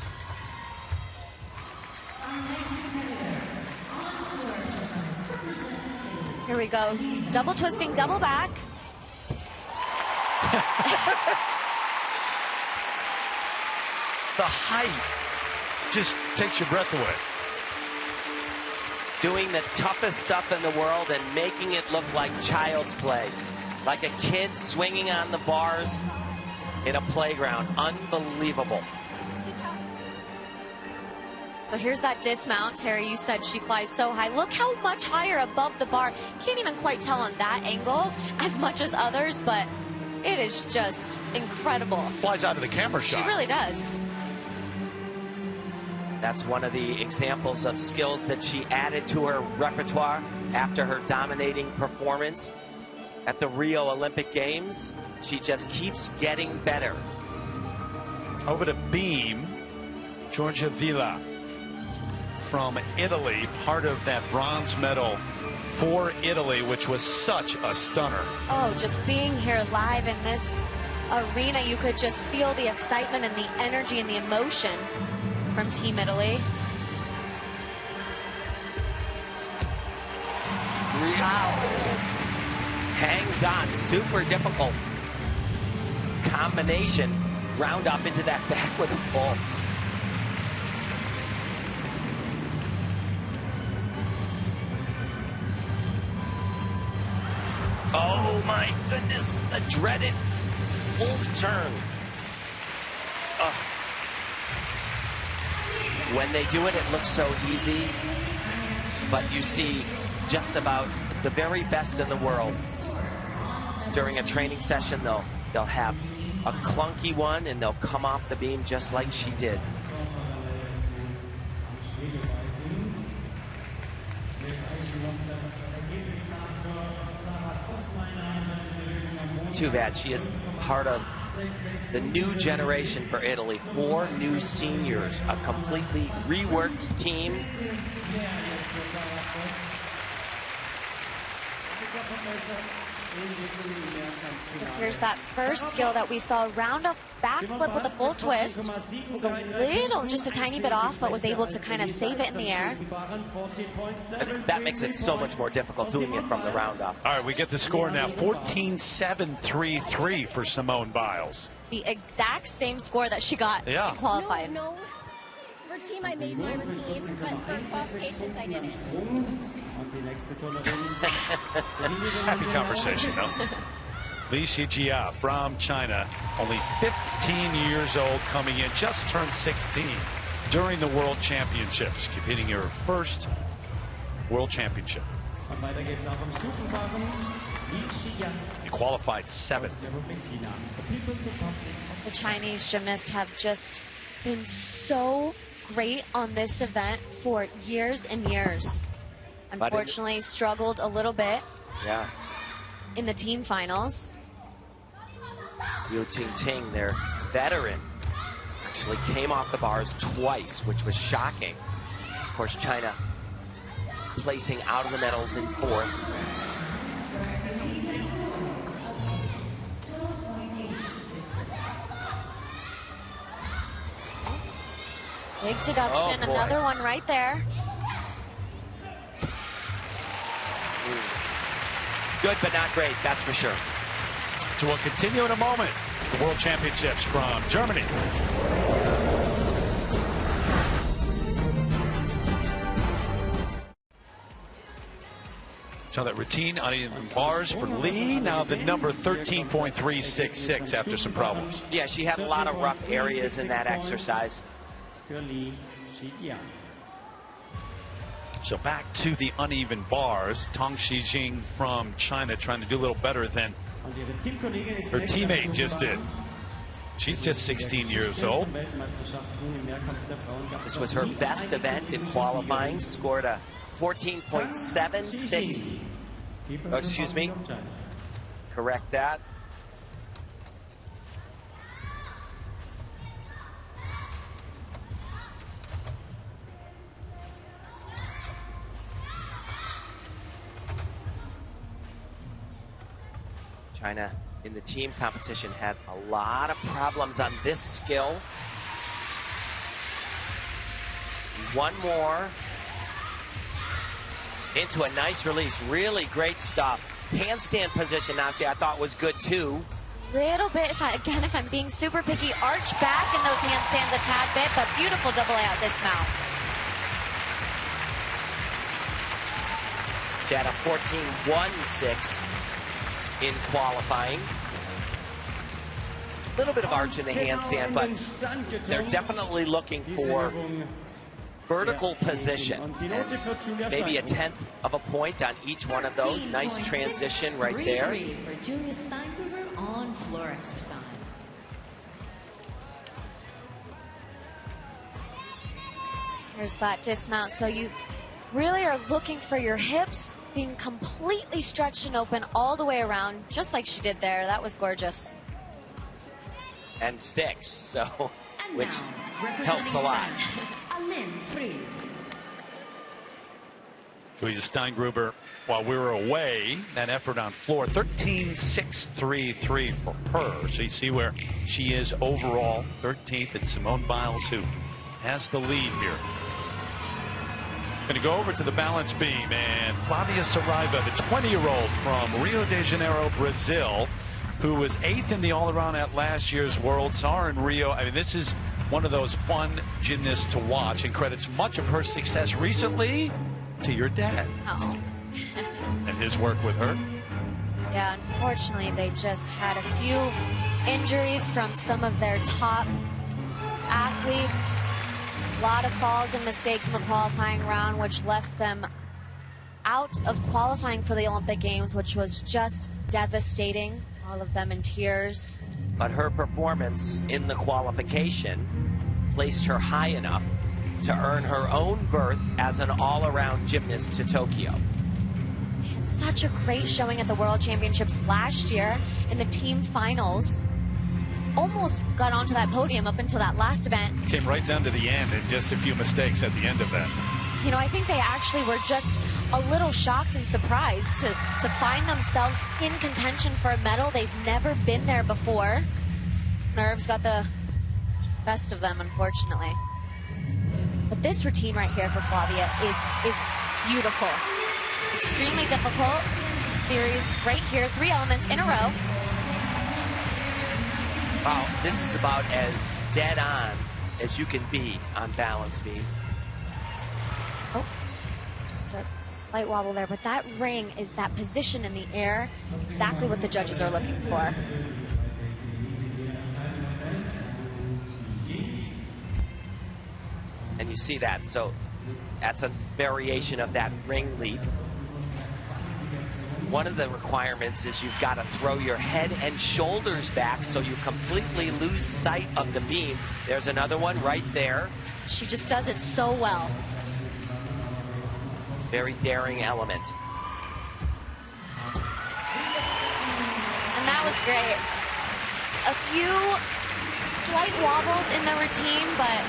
Here we go. Double twisting, double back. The height just takes your breath away. Doing the toughest stuff in the world and making it look like child's play. Like a kid swinging on the bars in a playground. Unbelievable. So here's that dismount. Terry, you said she flies so high. Look how much higher above the bar. Can't even quite tell on that angle as much as others, but it is just incredible. Flies out of the camera shot. She really does. That's one of the examples of skills that she added to her repertoire after her dominating performance at the Rio Olympic Games. She just keeps getting better. Over to beam, Giorgia Villa from Italy, part of that bronze medal for Italy, which was such a stunner. Oh, just being here live in this arena, you could just feel the excitement and the energy and the emotion from Team Italy. Wow. Hangs on, super difficult combination. Round up into that back with a full. Oh my goodness, the dreaded wolf turn. When they do it, it looks so easy, but you see just about the very best in the world. During a training session, they'll have a clunky one and they'll come off the beam just like she did. Too bad. She is part of the new generation for Italy. 4 new seniors, a completely reworked team. Here's that first skill that we saw, round off backflip with a full twist. Was a little, just a tiny bit off, but was able to kind of save it in the air. And that makes it so much more difficult doing it from the round off. All right, we get the score now, 14-7-3-3 for Simone Biles. The exact same score that she got in qualifying. No. For team, I made my routine, but for qualifications, I didn't. Happy conversation, though. Li Shijia from China, only 15 years old, coming in, just turned 16 during the World Championships, competing in her first World Championship. He qualified 7th. The Chinese gymnasts have just been so great on this event for years and years. Unfortunately, struggled a little bit in the team finals. Liu Ting, their veteran, actually came off the bars twice, which was shocking. Of course, China placing out of the medals in 4th. Big deduction, another one right there. Good, but not great, that's for sure. So we'll continue in a moment. The World Championships from Germany. So that routine uneven bars for Lee. Now the number 13.366 after some problems. Yeah, she had a lot of rough areas in that exercise. So back to the uneven bars. Tang Shijing from China trying to do a little better than her teammate just did. She's just 16 years old. This was her best event in qualifying. Scored a 14.76. Oh, excuse me. Correct that. China in the team competition had a lot of problems on this skill. One more. Into a nice release. Really great stuff. Handstand position, Nasia, I thought was good too. Little bit, if I'm being super picky, arch back in those handstands a tad bit, but beautiful double out dismount. She had a 14.16 in qualifying. A little bit of arch in the handstand, but they're definitely looking for vertical position. And maybe a 1/10 of a point on each one of those. Nice transition right there. For Julia Steingruber on floor exercise. Here's that dismount. So you really are looking for your hips being completely stretched and open all the way around, just like she did there. That was gorgeous. And sticks, so, which helps a lot. Julia Steingruber, while we were away, that effort on floor, 13.633 for her. So you see where she is overall, 13th, and Simone Biles, who has the lead here. Going to go over to the balance beam, and Flavia Saraiva, the 20-year-old from Rio de Janeiro, Brazil, who was 8th in the all-around at last year's Worlds, saw her in Rio. I mean, this is one of those fun gymnasts to watch, and credits much of her success recently to your dad. Oh. And his work with her. Yeah, unfortunately, they just had a few injuries from some of their top athletes. A lot of falls and mistakes in the qualifying round, which left them out of qualifying for the Olympic Games, which was just devastating. All of them in tears. But her performance in the qualification placed her high enough to earn her own berth as an all-around gymnast to Tokyo. Had such a great showing at the World Championships last year in the team finals. Almost got onto that podium up until that last event. Came right down to the end and just a few mistakes at the end of that. You know, I think they actually were just a little shocked and surprised to find themselves in contention for a medal. They've never been there before. Nerves got the best of them, unfortunately. But this routine right here for Flavia is beautiful. Extremely difficult series right here, 3 elements in a row. Wow, this is about as dead on as you can be on balance beam. Oh, just a slight wobble there, but that ring is that position in the air, exactly what the judges are looking for. And you see that, so that's a variation of that ring leap. One of the requirements is you've got to throw your head and shoulders back so you completely lose sight of the beam. There's another one right there. She just does it so well. Very daring element. And that was great. A few slight wobbles in the routine, but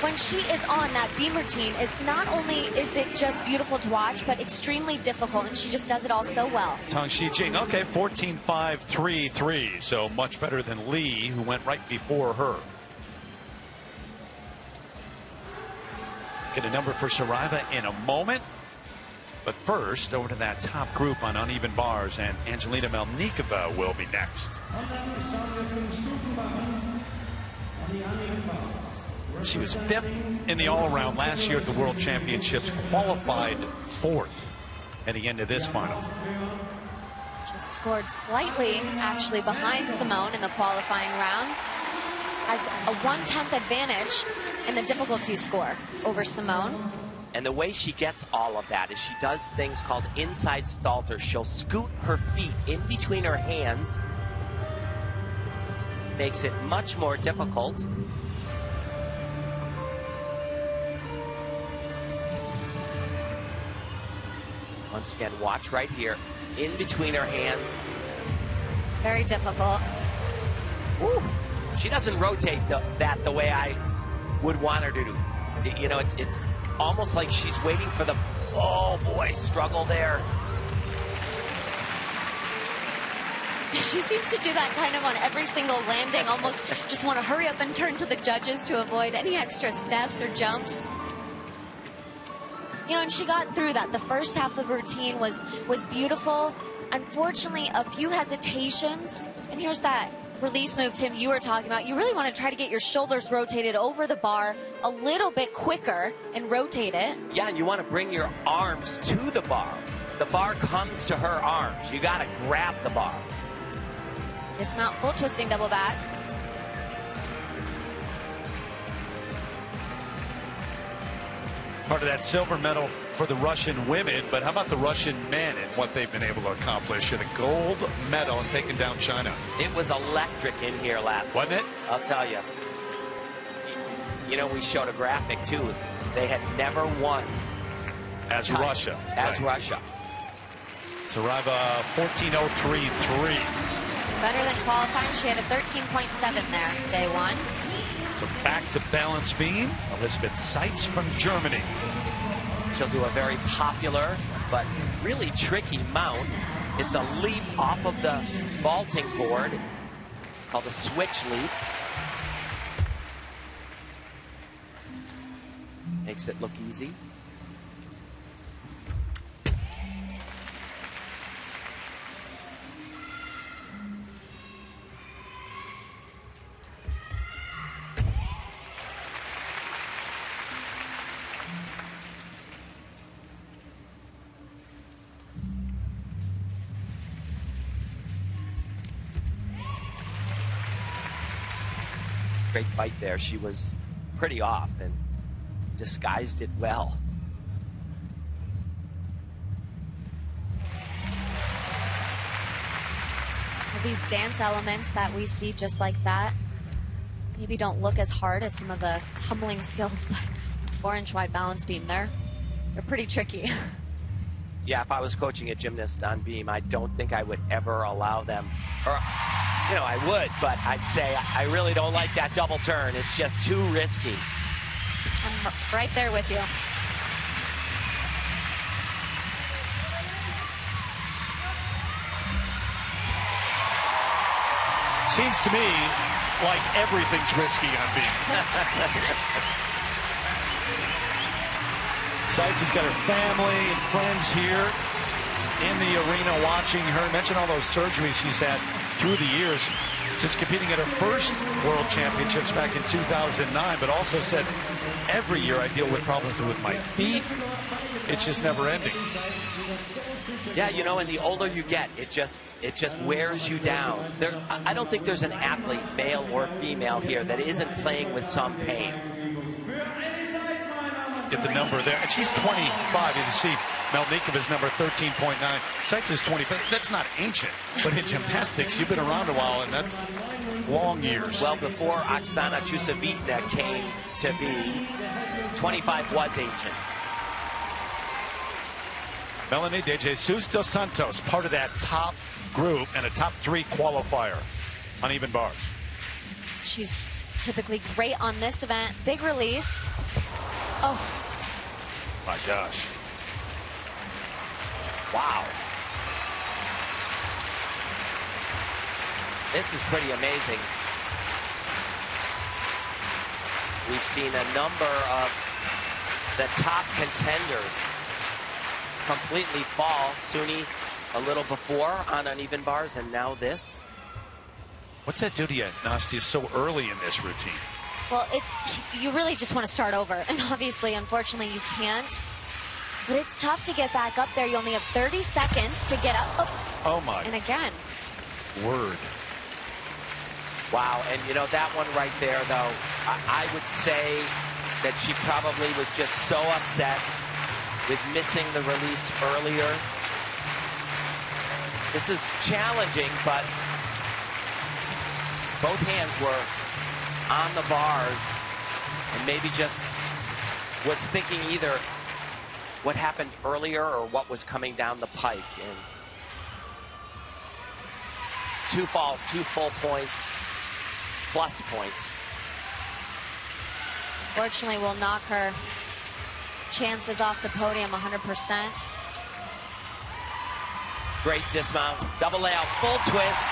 when she is on that beam routine, is not only is it just beautiful to watch, but extremely difficult, and she just does it all so well. Tang Shijing, okay, 14.533, so much better than Lee, who went right before her. Get a number for Saraiva in a moment. But first, over to that top group on uneven bars, and Angelina Melnikova will be next. She was 5th in the all-around last year at the World Championships, qualified 4th heading into this final. Just scored slightly, actually, behind Simone in the qualifying round. Has a 1/10 advantage in the difficulty score over Simone. And the way she gets all of that is she does things called inside stalter. She'll scoot her feet in between her hands. Makes it much more difficult. Once again, watch right here. In between her hands. Very difficult. Ooh. She doesn't rotate that the way I would want her to do. You know, it's almost like she's waiting for the, oh boy, struggle there. She seems to do that kind of on every single landing, almost just want to hurry up and turn to the judges to avoid any extra steps or jumps. You know, and she got through that. The first half of the routine was beautiful. Unfortunately, a few hesitations. And here's that release move, Tim, you were talking about. You really want to try to get your shoulders rotated over the bar a little bit quicker and rotate it. Yeah, and you want to bring your arms to the bar. The bar comes to her arms. You got to grab the bar. Dismount, full twisting double back. Part of that silver medal for the Russian women, but how about the Russian men and what they've been able to accomplish in a gold medal and taking down China? It was electric in here last night. Wasn't it? I'll tell you. You know, we showed a graphic too. They had never won As China, Russia. As right. Russia. Saraiva 14.033. Better than qualifying. She had a 13.7 there, day one. So back to balance beam. Elizabeth Seitz from Germany. She'll do a very popular but really tricky mount. It's a leap off of the vaulting board. It's called a switch leap. Makes it look easy. Great fight there. She was pretty off and disguised it well. These dance elements that we see just like that maybe don't look as hard as some of the tumbling skills, but 4-inch wide balance beam they're pretty tricky. Yeah, if I was coaching a gymnast on beam, I don't think I would ever allow them, or, you know, I would, but I'd say I really don't like that double turn. It's just too risky. I'm right there with you. Seems to me like everything's risky on beam. Seitz has got her family and friends here in the arena watching her. Mention all those surgeries she's had through the years since competing at her first World Championships back in 2009, but also said every year I deal with problems with my feet. It's just never ending. Yeah, you know, and the older you get, it just wears you down. I don't think there's an athlete, male or female here, that isn't playing with some pain. Get the number there, and she's 25. You can see Melnikova's number 13.9. Seitz is 25. That's not ancient, but in gymnastics, you've been around a while, and that's long years. Well, before Oksana Chusovitna came to be, 25 was ancient. Melanie De Jesus dos Santos, part of that top group and a top 3 qualifier on even bars. She's typically great on this event. Big release. Oh. My gosh. Wow. This is pretty amazing. We've seen a number of the top contenders completely fall. Suni a little before on uneven bars, and now this. What's that do to you, Nastia, so early in this routine? Well, you really just want to start over, and obviously, unfortunately, you can't. But it's tough to get back up there. You only have 30 seconds to get up. Oh my. And again. Word. Wow, and you know, that one right there, though, I would say that she probably was just so upset with missing the release earlier. This is challenging, but both hands were on the bars, and maybe just was thinking either what happened earlier or what was coming down the pike. And 2 falls, 2 full points, plus points. Fortunately, will knock her chances off the podium 100%. Great dismount, double layout, full twist.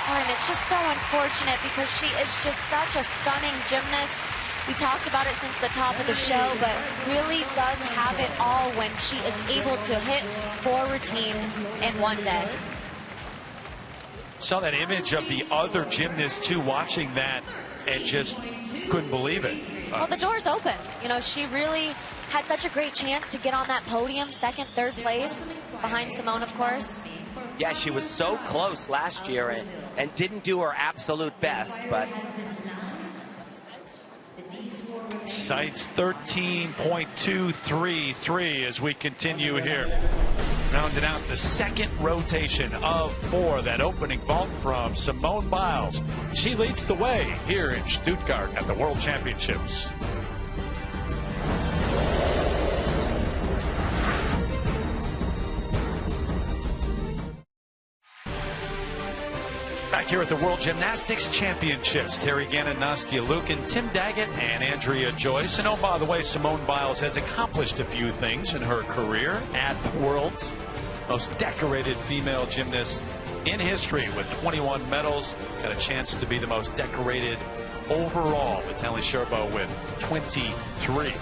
Oh, and it's just so unfortunate because she is just such a stunning gymnast. We talked about it since the top of the show, but really does have it all when she is able to hit 4 routines in one day. Saw that image of the other gymnast too watching that and just couldn't believe it. Well, the door's open. You know, she really had such a great chance to get on that podium, 2nd, 3rd place, behind Simone, of course. Yeah, she was so close last year and didn't do her absolute best, but Seitz 13.233 as we continue here. Rounding out the 2nd rotation of 4, that opening vault from Simone Biles. She leads the way here in Stuttgart at the World Championships. Back here at the World Gymnastics Championships, Terry Gannon, Nastia Liukin, Tim Daggett, and Andrea Joyce. And oh, by the way, Simone Biles has accomplished a few things in her career at the World's most decorated female gymnast in history with 21 medals. Got a chance to be the most decorated overall. Vitaly Sherbo with 23.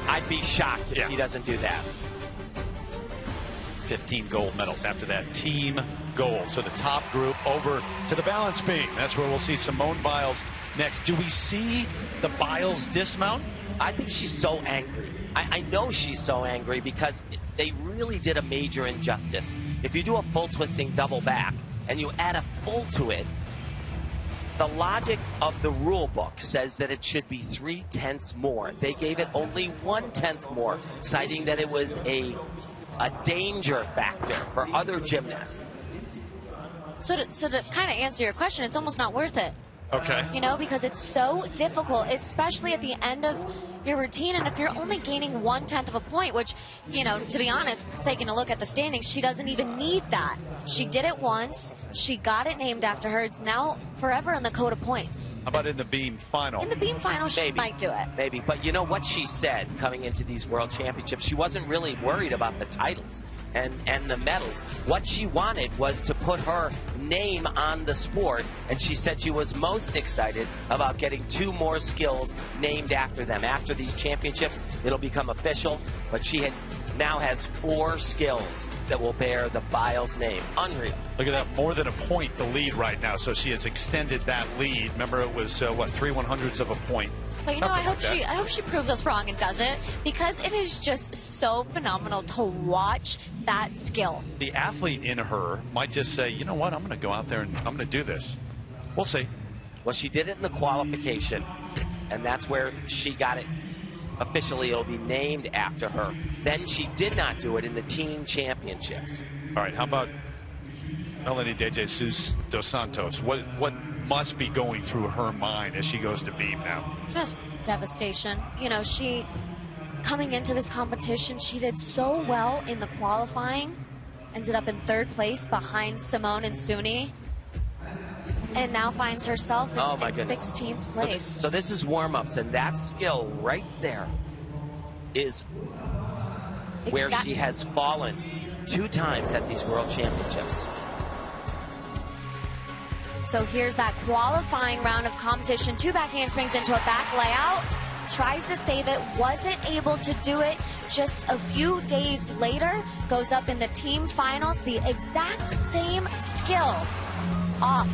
I'd be shocked if he doesn't do that. 15 gold medals after that team gold. So the top group over to the balance beam. That's where we'll see Simone Biles next. Do we see the Biles dismount? I think she's so angry. I know she's so angry because they really did a major injustice. If you do a full twisting double back and you add a full to it, the logic of the rule book says that it should be 3/10 more. They gave it only 1/10 more, citing that it was a danger factor for other gymnasts. So to kind of answer your question, it's almost not worth it. Okay. You know, because it's so difficult, especially at the end of your routine. And if you're only gaining 1/10 of a point, which, you know, to be honest, taking a look at the standings, she doesn't even need that. She did it once. She got it named after her. It's now forever in the code of points. How about in the beam final? In the beam final, she Maybe. might do it. Maybe. But you know what she said coming into these world championships? She wasn't really worried about the titles and the medals. What she wanted was to put her name on the sport, and she said she was most excited about getting 2 more skills named after them. After these championships, it'll become official, but she now has 4 skills that will bear the Biles name. Unreal. Look at that, more than a point the lead right now, so she has extended that lead. Remember, it was, 3/100ths of a point. But you know, Nothing like I hope she proves us wrong and does it, because it is just so phenomenal to watch that skill. The athlete in her might just say, you know what, I'm going to go out there and I'm going to do this. We'll see. Well, she did it in the qualification, and that's where she got it. Officially, it'll be named after her. Then she did not do it in the team championships. All right, how about Melanie De Jesus dos Santos? What must be going through her mind as she goes to beam now? Just devastation. You know, she, coming into this competition, she did so well in the qualifying, ended up in 3rd place behind Simone and Suni, and now finds herself in, Oh my in goodness. 16th place. So this is warm-ups, and that skill right there is where she has fallen 2 times at these world championships. So here's that qualifying round of competition. 2 back handsprings into a back layout. Tries to save it, wasn't able to do it. Just a few days later, goes up in the team finals. The exact same skill. Off.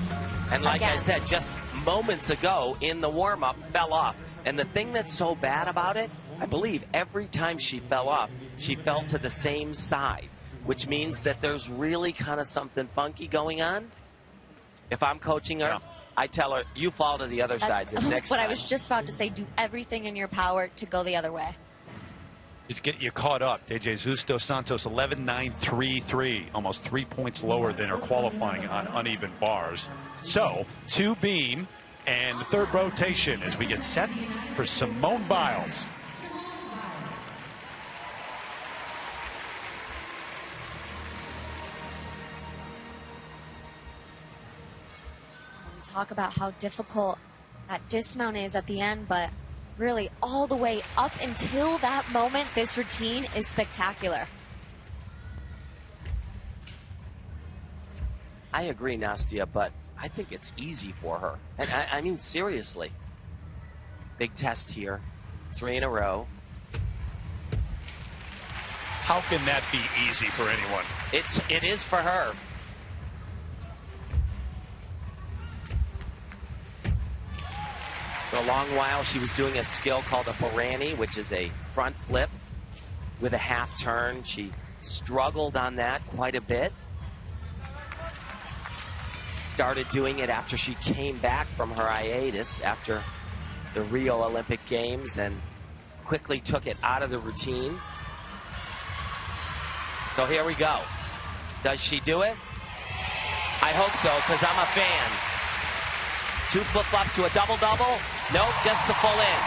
And like I again. said, just moments ago in the warm-up, fell off. And the thing that's so bad about it, I believe every time she fell off, she fell to the same side, which means that there's really kind of something funky going on. If I'm coaching her, I tell her, you fall to the other side this next what time. I was just about to say. Do everything in your power to go the other way. Just get you caught up. De Jesus dos Santos 11.933, almost 3 points lower than her qualifying on uneven bars. So 2 beam and the 3rd rotation as we get set for Simone Biles. Talk about how difficult that dismount is at the end, but really all the way up until that moment, this routine is spectacular. I agree, Nastia, but I think it's easy for her. And I mean, seriously. Big test here. 3 in a row. How can that be easy for anyone? It is for her. For a long while, she was doing a skill called a Barani, which is a front flip with a half turn. She struggled on that quite a bit. Started doing it after she came back from her hiatus after the Rio Olympic Games and quickly took it out of the routine. So here we go. Does she do it? I hope so, because I'm a fan. 2 flip-flops to a double-double. Nope, just the full in.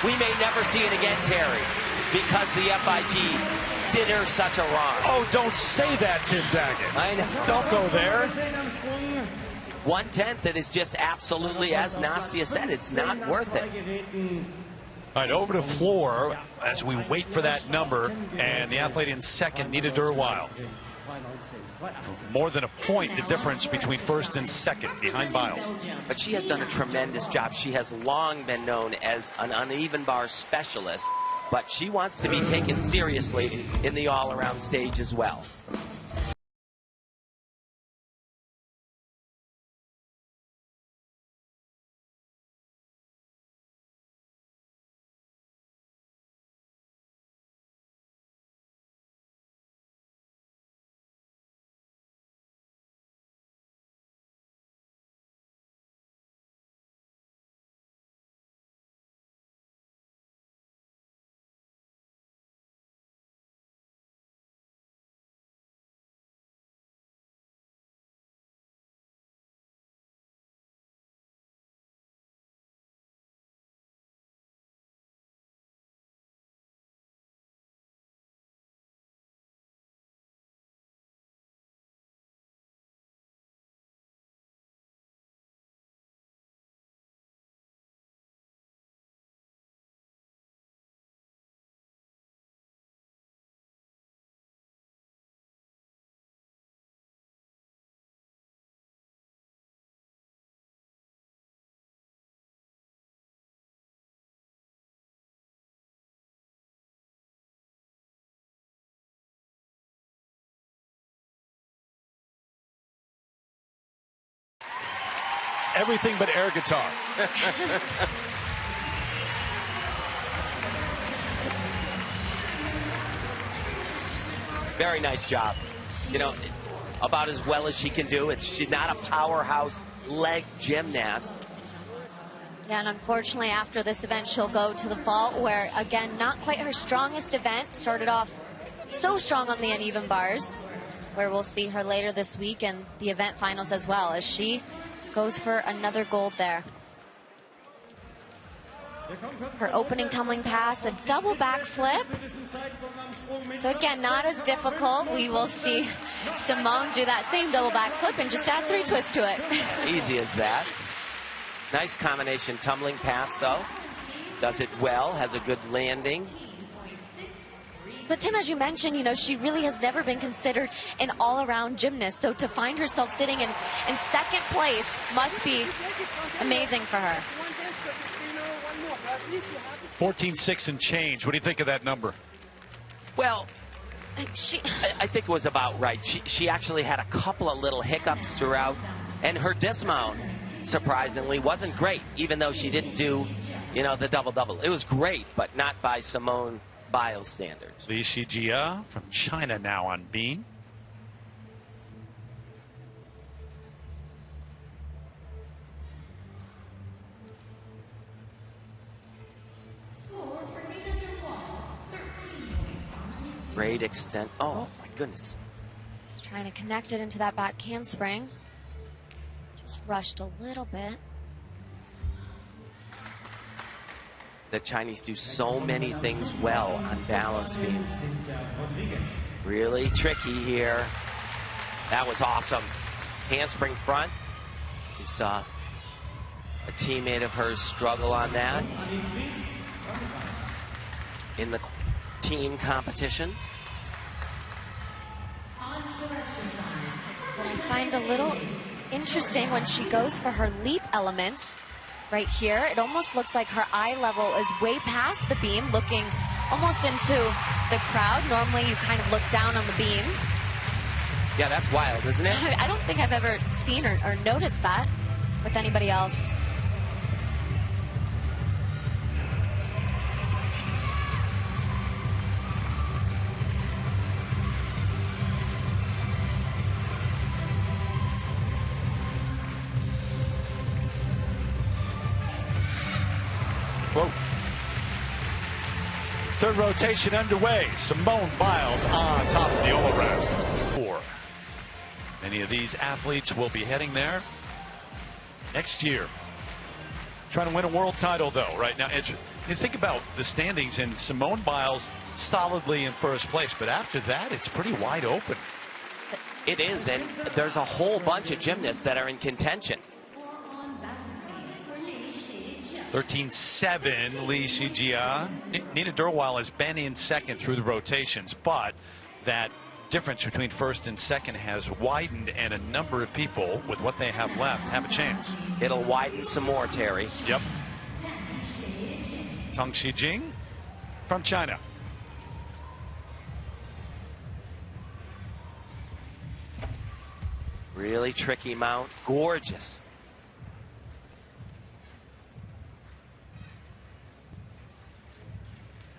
We may never see it again, Terry, because the FIG did her such a wrong. Oh, don't say that, Tim Daggett. I know. Don't go there. 1/10, that is just absolutely, as Nastia said, it's not worth it. All right, over to floor as we wait for that number, and the athlete in second needed her a while. More than a point, the difference between first and second behind Biles. But she has done a tremendous job. She has long been known as an uneven bar specialist, but she wants to be taken seriously in the all-around stage as well. everything but air guitar. Very nice job. You know, about as well as she can do. She's not a powerhouse leg gymnast. Yeah, and unfortunately after this event she'll go to the vault, where again not quite her strongest event. Started off so strong on the uneven bars, where we'll see her later this week in the event finals as well, as she goes for another gold there. Her opening tumbling pass, a double backflip. So again, not as difficult. We will see Simone do that same double backflip and just add 3 twists to it. Easy as that. Nice combination tumbling pass, though. Does it well, has a good landing. But Tim, as you mentioned, you know, she really has never been considered an all-around gymnast. So to find herself sitting in second place must be amazing for her. 14.6 and change. What do you think of that number? Well, I think it was about right. She actually had a couple of little hiccups throughout, and her dismount, surprisingly, wasn't great, even though she didn't do, you know, the double-double. It was great, but not by Simone Biles standards. Li Shijia from China now on beam. Great extent. Oh, my goodness. Just trying to connect it into that back handspring. Just rushed a little bit. The Chinese do so many things well on balance beam. Really tricky here. That was awesome. Handspring front. We saw a teammate of hers struggle on that in the team competition. What I find a little interesting when she goes for her leap elements right here, it almost looks like her eye level is way past the beam, looking almost into the crowd. Normally you kind of look down on the beam. Yeah, that's wild, isn't it? I don't think I've ever seen or noticed that with anybody else. Whoa. Third rotation underway. Simone Biles on top of the all-around. 4. Many of these athletes will be heading there next year. Trying to win a world title, though, right now. You think about the standings, and Simone Biles solidly in first place, but after that, it's pretty wide open. It is, and there's a whole bunch of gymnasts that are in contention. 13.7, Li Shijia. Nina Durwal has been in second through the rotations, but that difference between first and second has widened, and a number of people, with what they have left, have a chance. It'll widen some more, Terry. Yep. Tang Xijing from China. Really tricky mount. Gorgeous.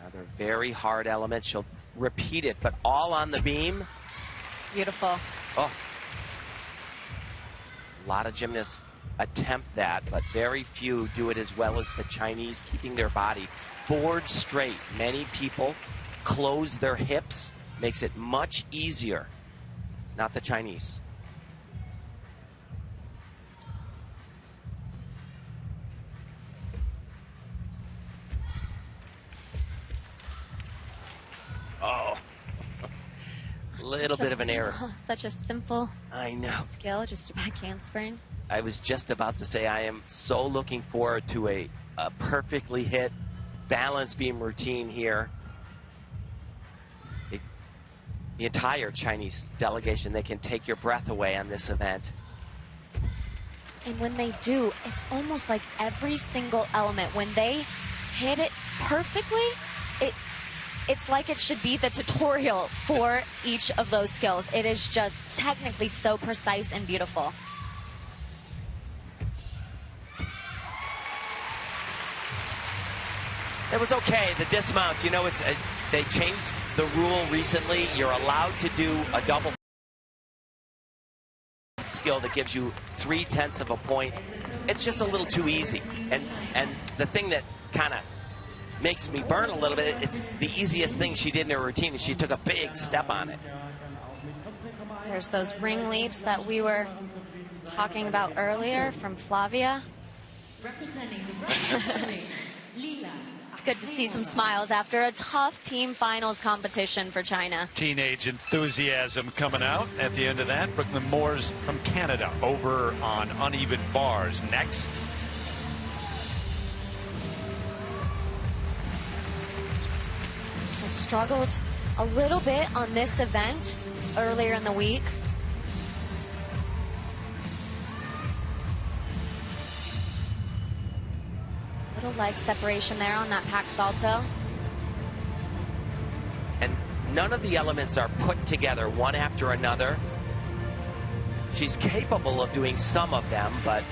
Another very hard element. She'll repeat it, but all on the beam. Beautiful. Oh. A lot of gymnasts attempt that, but very few do it as well as the Chinese, keeping their body board straight. Many people close their hips, makes it much easier. Not the Chinese. Oh, little bit of an error. Such a simple I know. skill, just a back handspring. I was just about to say I am so looking forward to a perfectly hit balance beam routine here. The entire Chinese delegation, they can take your breath away on this event. And when they do, it's almost like every single element, when they hit it perfectly, it's like it should be the tutorial for each of those skills. It is just technically so precise and beautiful. It was okay. The dismount, you know, they changed the rule recently. You're allowed to do a double skill that gives you 0.3 of a point. It's just a little too easy. And the thing that kind of makes me burn a little bit, it's the easiest thing she did in her routine, and she took a big step on it. There's those ring leaps that we were talking about earlier from Flavia. Representing the Russian Lila. Good to see some smiles after a tough team finals competition for China. Teenage enthusiasm coming out at the end of that. Brooklyn Moores from Canada over on uneven bars next. Has struggled a little bit on this event earlier in the week. Little leg separation there on that pack salto. And none of the elements are put together one after another. She's capable of doing some of them, but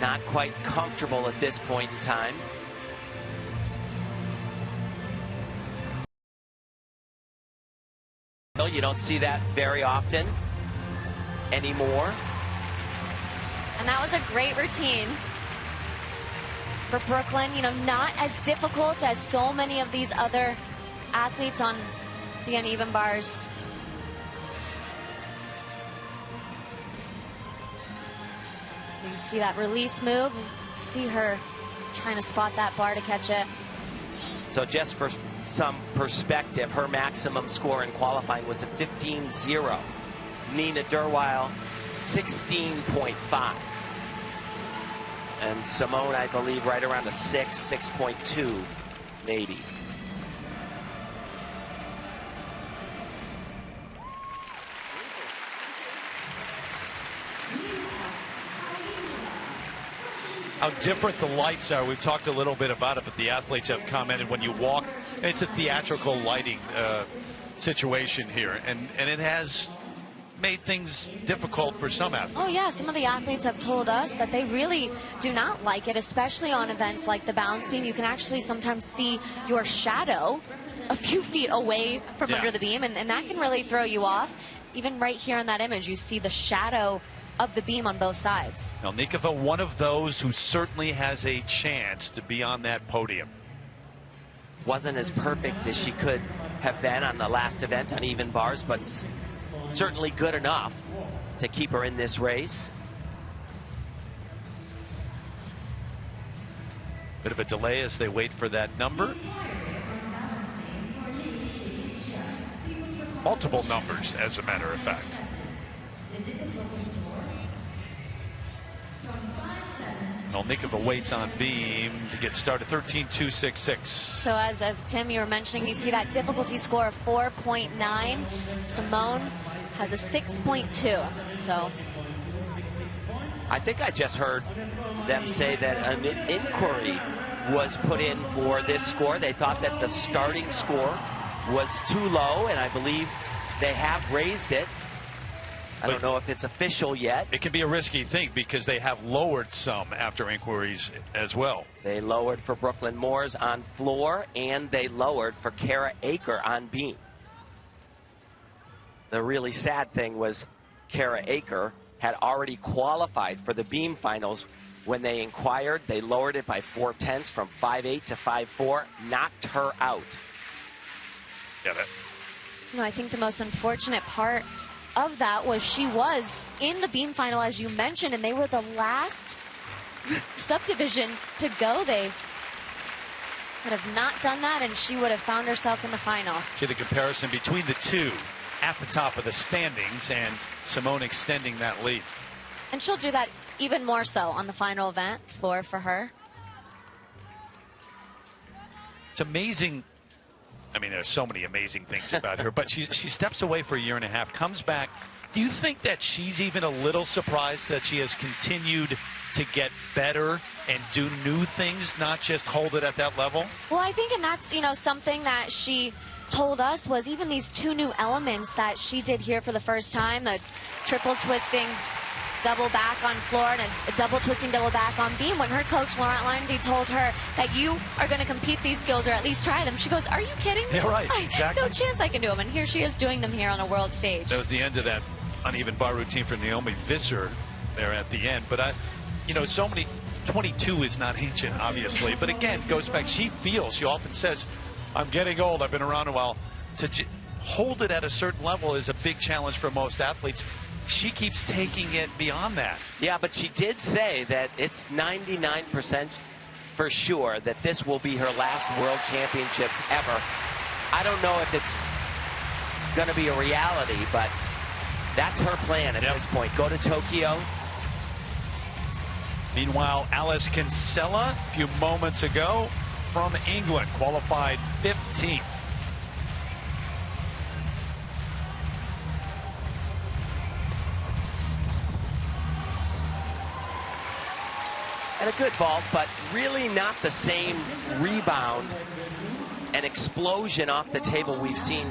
not quite comfortable at this point in time. You don't see that very often anymore. And that was a great routine for Brooklyn. You know, not as difficult as so many of these other athletes on the uneven bars. So you see that release move. See her trying to spot that bar to catch it. So just for some perspective, her maximum score in qualifying was a 15-0. Nina Derweil, 16.5. And Simone, I believe, right around a 6.2, maybe. How different the lights are. We've talked a little bit about it, but the athletes have commented when you walk, it's a theatrical lighting situation here, and it has made things difficult for some athletes. Oh yeah, some of the athletes have told us that they really do not like it, especially on events like the balance beam. You can actually sometimes see your shadow a few feet away from under the beam, and that can really throw you off. Even right here in that image, you see the shadow of the beam on both sides. Melnikova, one of those who certainly has a chance to be on that podium. Wasn't as perfect as she could have been on the last event on even bars, but certainly good enough to keep her in this race. Bit of a delay as they wait for that number. Multiple numbers, as a matter of fact. Melnikova waits on beam to get started, 13.266. So as Tim, you were mentioning, you see that difficulty score of 4.9. Simone has a 6.2. So I think I just heard them say that an inquiry was put in for this score. They thought that the starting score was too low, and I believe they have raised it. I don't know if it's official yet. It can be a risky thing because they have lowered some after inquiries as well. They lowered for Brooklyn Moores on floor, and they lowered for Kara Aker on beam. The really sad thing was Kara Aker had already qualified for the beam finals. When they inquired, they lowered it by 0.4 from 5.8 to 5.4, knocked her out. Get it? You know, I think the most unfortunate part of that was she was in the beam final, as you mentioned, and they were the last subdivision to go. They would have not done that, and she would have found herself in the final. See the comparison between the two at the top of the standings, and Simone extending that lead. And she'll do that even more so on the final event floor for her. It's amazing. I mean, there's so many amazing things about her, but she steps away for a year and a half, comes back. Do you think that she's even a little surprised that she has continued to get better and do new things, not just hold it at that level? Well, I think, and that's, you know, something that she told us was even these two new elements that she did here for the first time, the triple twisting double back on floor and a double twisting double back on beam. When her coach, Laurent Landy, told her that you are going to compete these skills or at least try them, she goes, "Are you kidding me? Yeah, right. Exactly. No chance I can do them." And here she is doing them here on a world stage. That was the end of that uneven bar routine for Naomi Visser there at the end. But, so many, 22 is not ancient, obviously. But again, goes back, she often says, "I'm getting old, I've been around a while." To hold it at a certain level is a big challenge for most athletes. She keeps taking it beyond that. Yeah, but she did say that it's 99% for sure that this will be her last World Championships ever. I don't know if it's going to be a reality, but that's her plan at this point. Go to Tokyo. Meanwhile, Alice Kinsella, a few moments ago from England, qualified 15th. And a good vault, but really not the same rebound and explosion off the table we've seen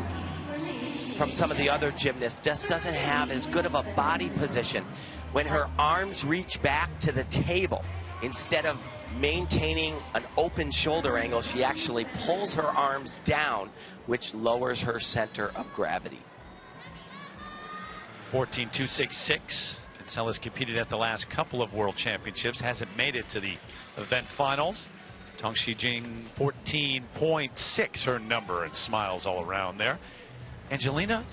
from some of the other gymnasts. Just doesn't have as good of a body position. When her arms reach back to the table, instead of maintaining an open shoulder angle, she actually pulls her arms down, which lowers her center of gravity. 14.266. Kinsella's competed at the last couple of World Championships, hasn't made it to the event finals. Tong Shijing 14.6 her number, and smiles all around there. Angelina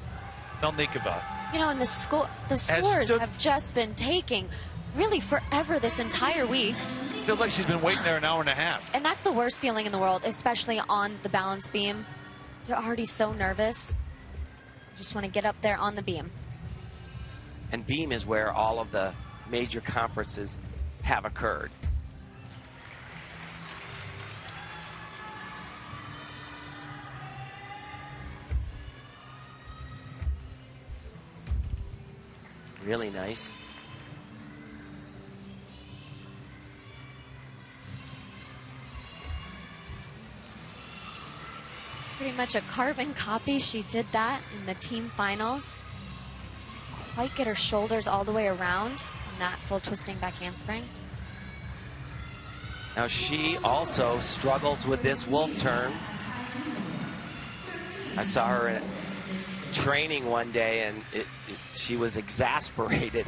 Melnikova. And the scores have just been taking really forever this entire week. Feels like she's been waiting there an hour and a half. And that's the worst feeling in the world, especially on the balance beam. You're already so nervous. You just want to get up there on the beam. And beam is where all of the major conferences have occurred. Really nice. Pretty much a carbon copy. She did that in the team finals. Quite get her shoulders all the way around in that full twisting back handspring. Now she also struggles with this wolf turn. I saw her in training one day, and she was exasperated.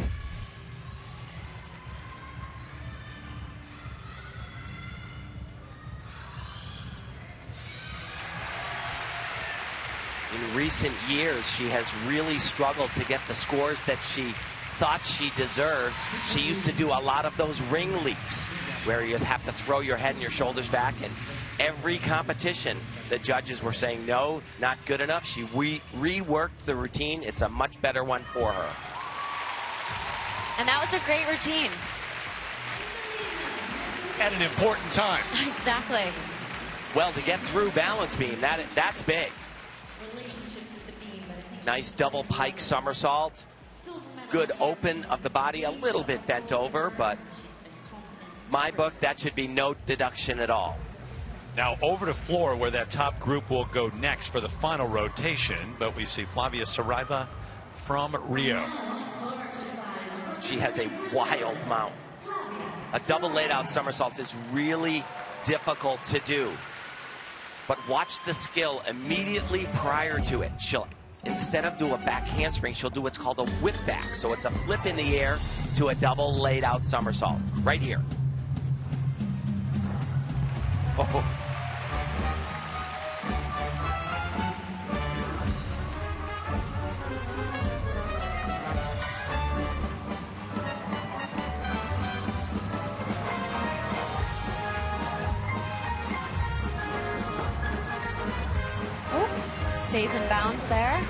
In recent years, she has really struggled to get the scores that she thought she deserved. She used to do a lot of those ring leaps where you have to throw your head and your shoulders back, and every competition the judges were saying, no, not good enough. She reworked the routine. It's a much better one for her. And that was a great routine. At an important time. Exactly. Well, to get through balance beam, that's big. Nice double pike somersault. Good open of the body, a little bit bent over, but my book, that should be no deduction at all. Now over to floor, where that top group will go next for the final rotation, but we see Flavia Saraiva from Rio. She has a wild mount. A double laid out somersault is really difficult to do. But watch the skill immediately prior to it. She'll, instead of do a back handspring, she'll do what's called a whip back. So it's a flip in the air to a double laid out somersault. Right here. Oh. Stays in bounds there.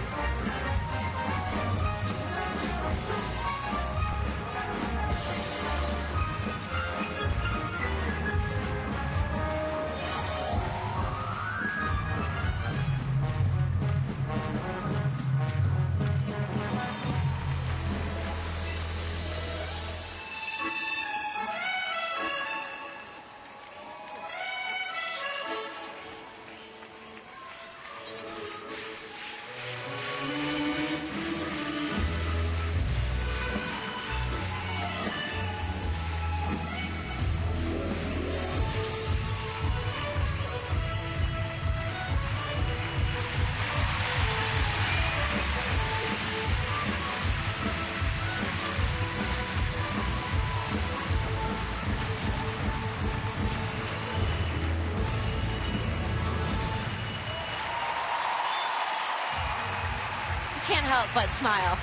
help but smile.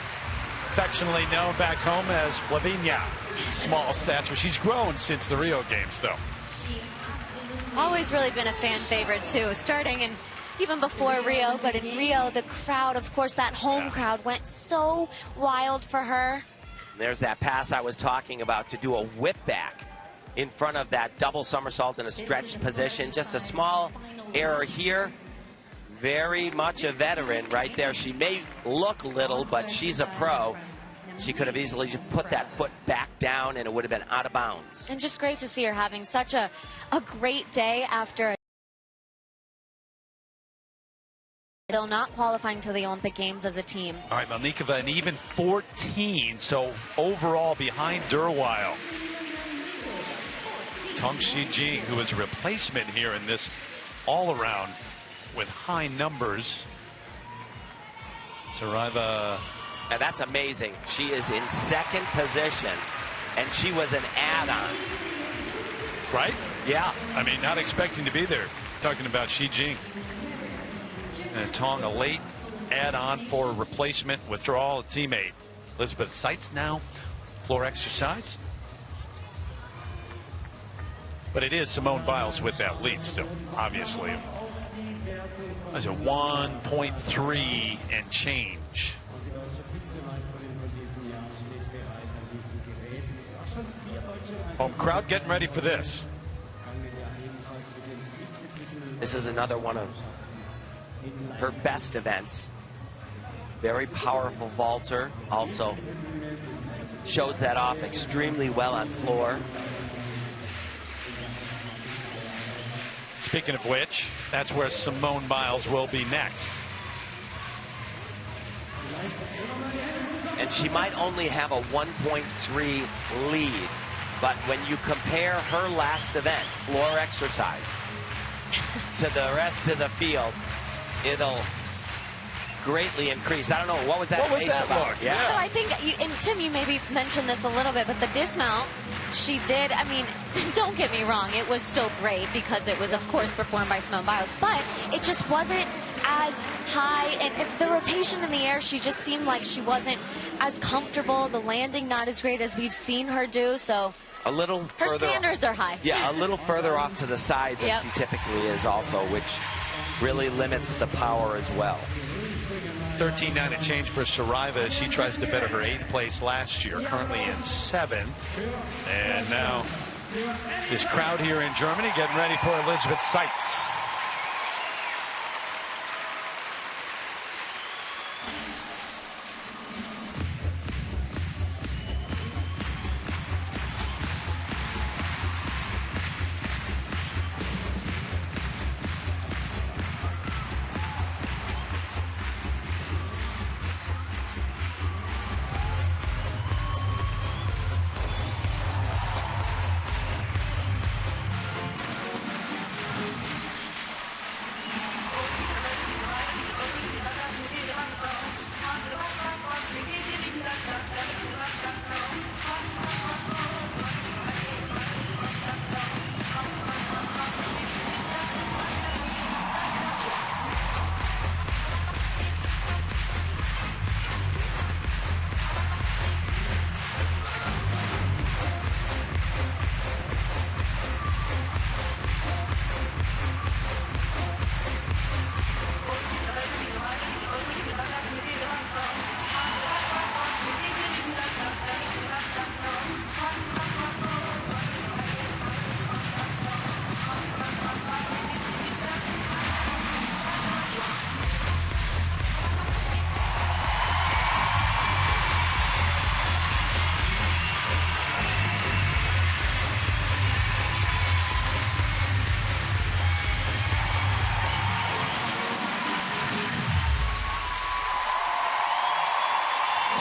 Affectionately known back home as Flavinia. Small stature. She's grown since the Rio Games, though. Always really been a fan favorite, too, starting in even before Rio. But in Rio, the crowd, of course, that home crowd went so wild for her. There's that pass I was talking about to do a whip back in front of that double somersault in a stretched position. Just a small error here. Very much a veteran right there. She may look little, but she's a pro. She could have easily just put that foot back down and it would have been out of bounds. And just great to see her having such a great day after they're not qualifying to the Olympic Games as a team. All right, Melnikova, an even 14, so overall behind Derweil. Tong Shi-Jing, who is a replacement here in this all-around with high numbers. Saraiva. Now that's amazing. She is in second position, and she was an add-on. Right? Yeah. I mean, not expecting to be there. Talking about Shi-Jing. And Tong, a late add-on for a replacement withdrawal, a teammate. Elizabeth Seitz now, floor exercise. But it is Simone Biles with that lead still, obviously. That's a 1.3 and change. Home crowd getting ready for this. This is another one of her best events. Very powerful vaulter. Also shows that off extremely well on floor. Speaking of which, that's where Simone Biles will be next. And she might only have a 1.3 lead, but when you compare her last event, floor exercise, to the rest of the field, it'll greatly increase. I don't know, what was that? What was that about? look? Yeah. So I think, and Tim, you maybe mentioned this a little bit, but the dismount, she did, I mean, don't get me wrong, it was still great because it was, of course, performed by Simone Biles, but it just wasn't as high, and the rotation in the air, she just seemed like she wasn't as comfortable, the landing not as great as we've seen her do, so A little her further standards are high. Yeah, a little further off to the side than she typically is also, which really limits the power as well. 13-9 and change for Saraiva as she tries to better her 8th place last year, currently in 7th. And now this crowd here in Germany getting ready for Elizabeth Seitz.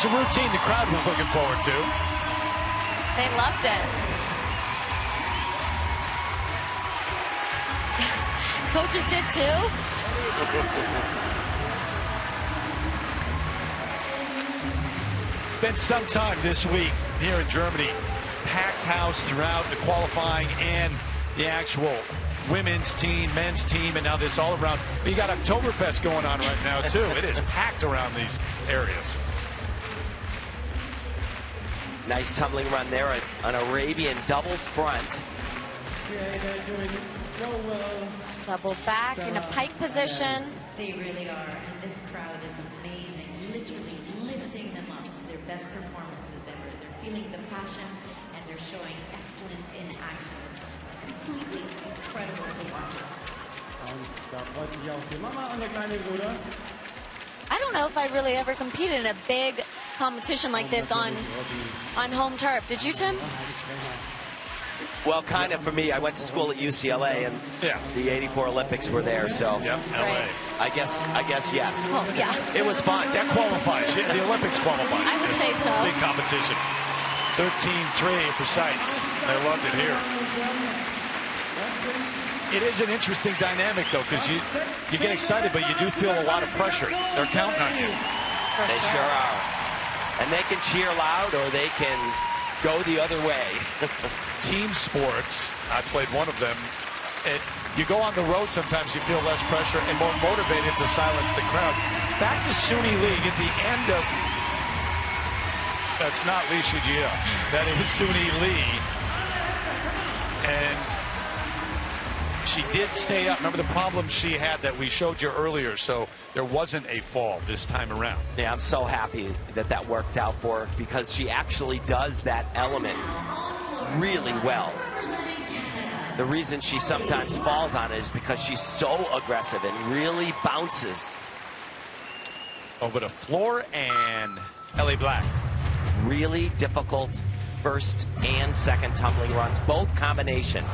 It's a routine the crowd was looking forward to. They loved it. Coaches did too. Been some time this week here in Germany. Packed house throughout the qualifying and the actual women's team, men's team, and now this all around. But you got Oktoberfest going on right now, too. It is packed around these areas. Nice tumbling run there, an Arabian double front. Double back in a pike position. They really are, and this crowd is amazing, literally lifting them up to their best performances ever. They're feeling the passion, and they're showing excellence in action. It's completely incredible to watch. I don't know if I really ever competed in a big competition like this on home turf. Did you, Tim? Well, kind of for me. I went to school at UCLA, and the '84 Olympics were there, so Right. I guess yes. Oh, yeah. It was fun. That qualifies. The Olympics qualify. I would say so. Big competition. 13-3 for Sights. I loved it here. It is an interesting dynamic, though, because you get excited, but you do feel a lot of pressure. They're counting on you. They sure are. And they can cheer loud, or they can go the other way. Team sports, I played one of them. You go on the road, sometimes you feel less pressure and more motivated to silence the crowd. Back to Suni Lee at the end of... That's not Lee Shijia. That is Suni Lee. And she did stay up. Remember the problem she had that we showed you earlier, so there wasn't a fall this time around. Yeah, I'm so happy that that worked out for her, because she actually does that element really well. The reason she sometimes falls on it is because she's so aggressive and really bounces. Over to floor and Ellie Black. Really difficult first and second tumbling runs, both combinations.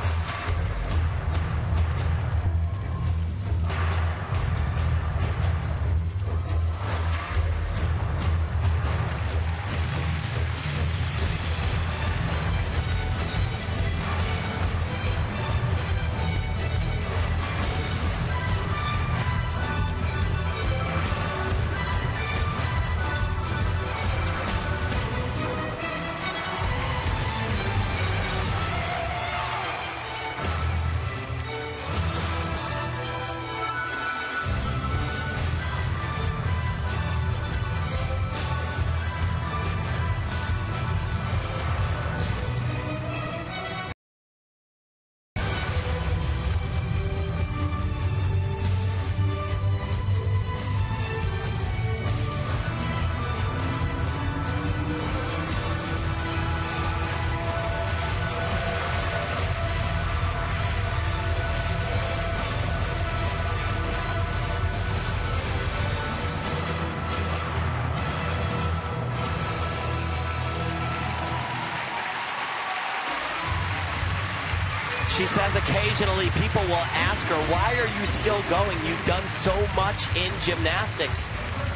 She says occasionally people will ask her, why are you still going? You've done so much in gymnastics.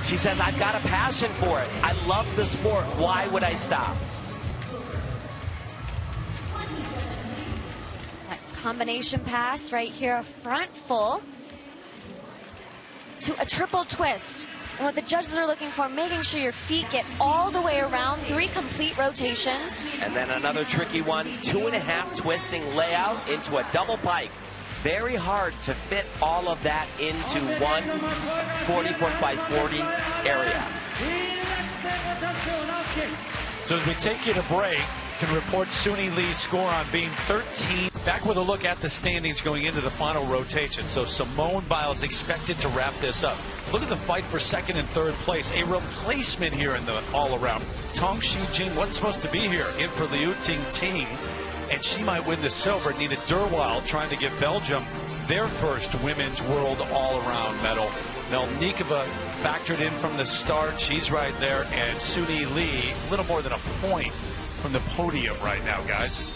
She says, I've got a passion for it. I love the sport. Why would I stop? That combination pass right here, a front full to a triple twist. And what the judges are looking for, making sure your feet get all the way around, 3 complete rotations. And then another tricky one, 2.5 twisting layout into a double pike. Very hard to fit all of that into one 40-foot-by-40 area. So as we take you to break, can report Suni Lee's score on being 13. Back with a look at the standings going into the final rotation. So Simone Biles expected to wrap this up. Look at the fight for second and third place. A replacement here in the all-around. Tong Shi-Jing wasn't supposed to be here, in for Liu Ting-Ting. And she might win the silver. Nina Derweil trying to give Belgium their first women's world all-around medal. Melnikova factored in from the start. She's right there. And Suni Lee, a little more than a point from the podium right now, guys.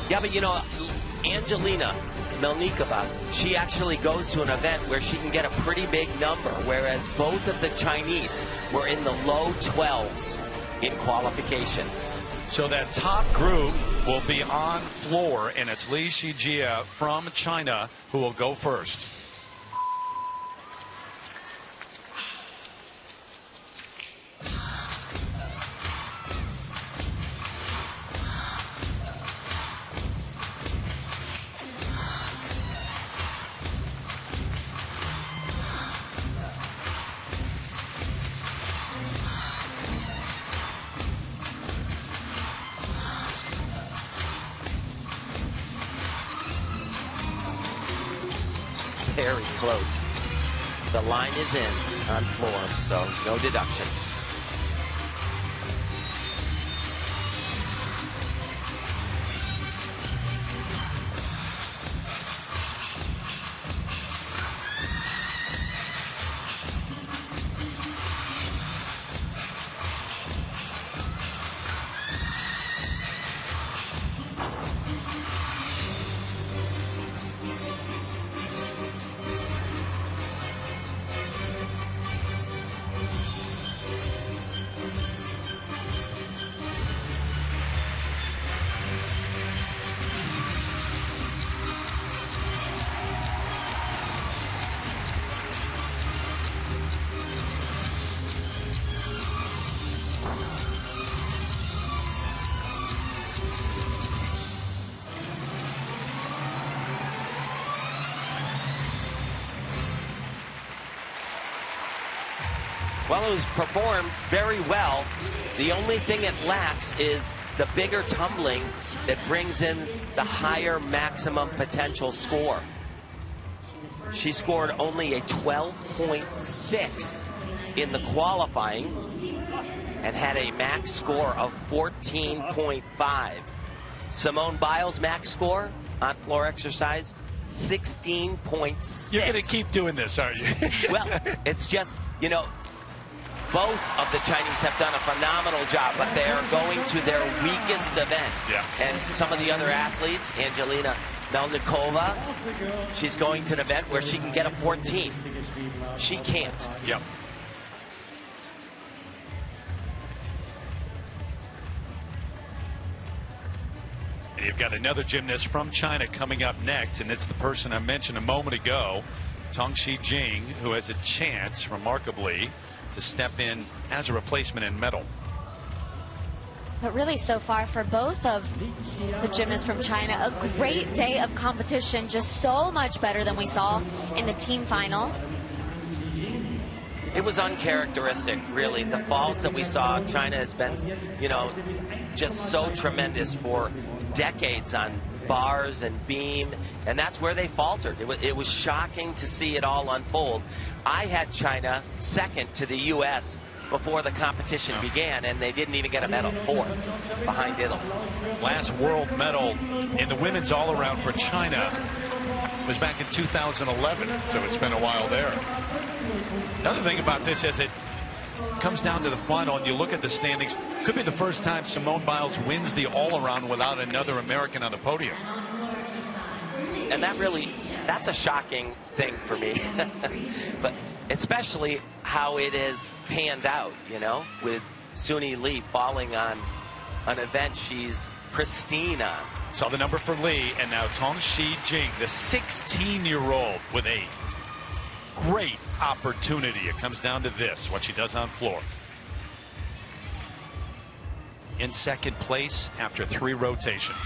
Yeah, but you know, Angelina Melnikova, she actually goes to an event where she can get a pretty big number, whereas both of the Chinese were in the low 12s in qualification. So that top group will be on floor, and it's Li Shijia from China who will go first. very close. The line is in on floor, so no deduction. Well, it was performed very well. The only thing it lacks is the bigger tumbling that brings in the higher maximum potential score. She scored only a 12.6 in the qualifying and had a max score of 14.5. Simone Biles' max score on floor exercise, 16.6. You're going to keep doing this, aren't you? Well, it's just, you know, both of the Chinese have done a phenomenal job, but they are going to their weakest event. Yeah. And some of the other athletes, Angelina Melnikova, she's going to an event where she can get a 14. She can't. Yep. And you've got another gymnast from China coming up next, and it's the person I mentioned a moment ago, Tongxi Jing, who has a chance, remarkably, to step in as a replacement in medal. But really, so far for both of the gymnasts from China, a great day of competition, just so much better than we saw in the team final. It was uncharacteristic, really. The falls that we saw, China has been, you know, just so tremendous for decades on bars and beam, and that's where they faltered. It was shocking to see it all unfold. I had China second to the U.S. before the competition began, and they didn't even get a medal, fourth behind Italy. Last world medal in the women's all-around for China was back in 2011, so it's been a while there. Another thing about this, as it comes down to the final and you look at the standings, could be the first time Simone Biles wins the all-around without another American on the podium. And that really, that's a shocking thing for me. But especially how it is panned out, you know, with Suni Lee falling on an event she's pristine on. Saw the number for Lee, and now Tongxi Jing, the 16-year-old, with a great opportunity. It comes down to this, what she does on floor. In second place after 3 rotations.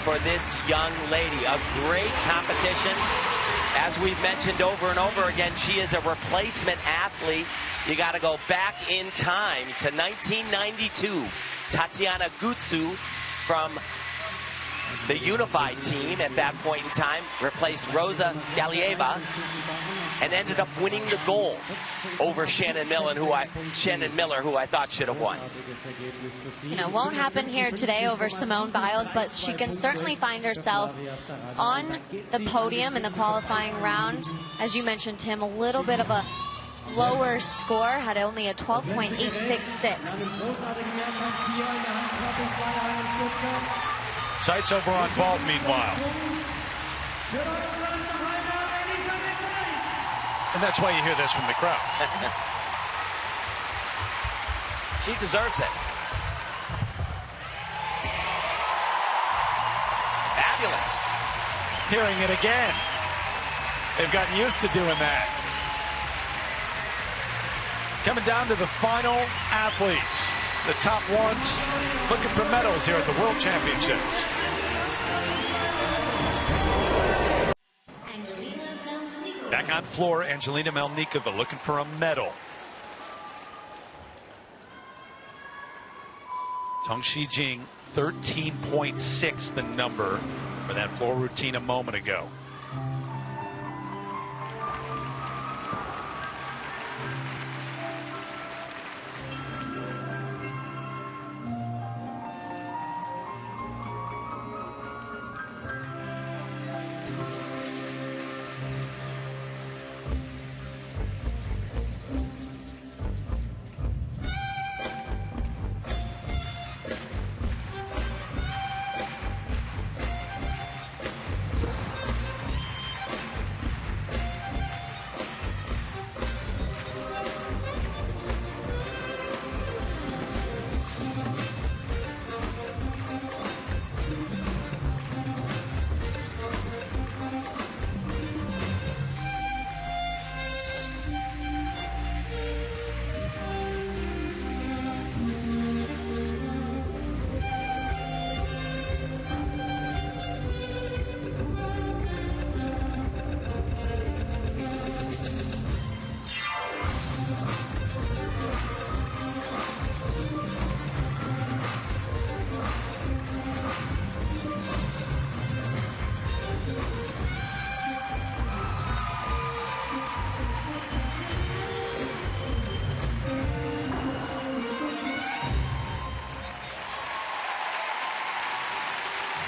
for this young lady. A great competition. As we've mentioned over and over again, she is a replacement athlete. You got to go back in time to 1992. Tatiana Gutsu from the unified team at that point in time replaced Rosa Galieva and ended up winning the gold over Shannon Miller, who I thought should have won. You know, won't happen here today over Simone Biles, but she can certainly find herself on the podium in the qualifying round. As you mentioned, Tim, a little bit of a lower score, had only a 12.866. Sights over on vault, meanwhile. And that's why you hear this from the crowd. She deserves it. Fabulous. Hearing it again. They've gotten used to doing that. Coming down to the final athletes. The top ones looking for medals here at the World Championships. Back on floor, Angelina Melnikova looking for a medal. Tong Shi-Jing, 13.6 the number for that floor routine a moment ago.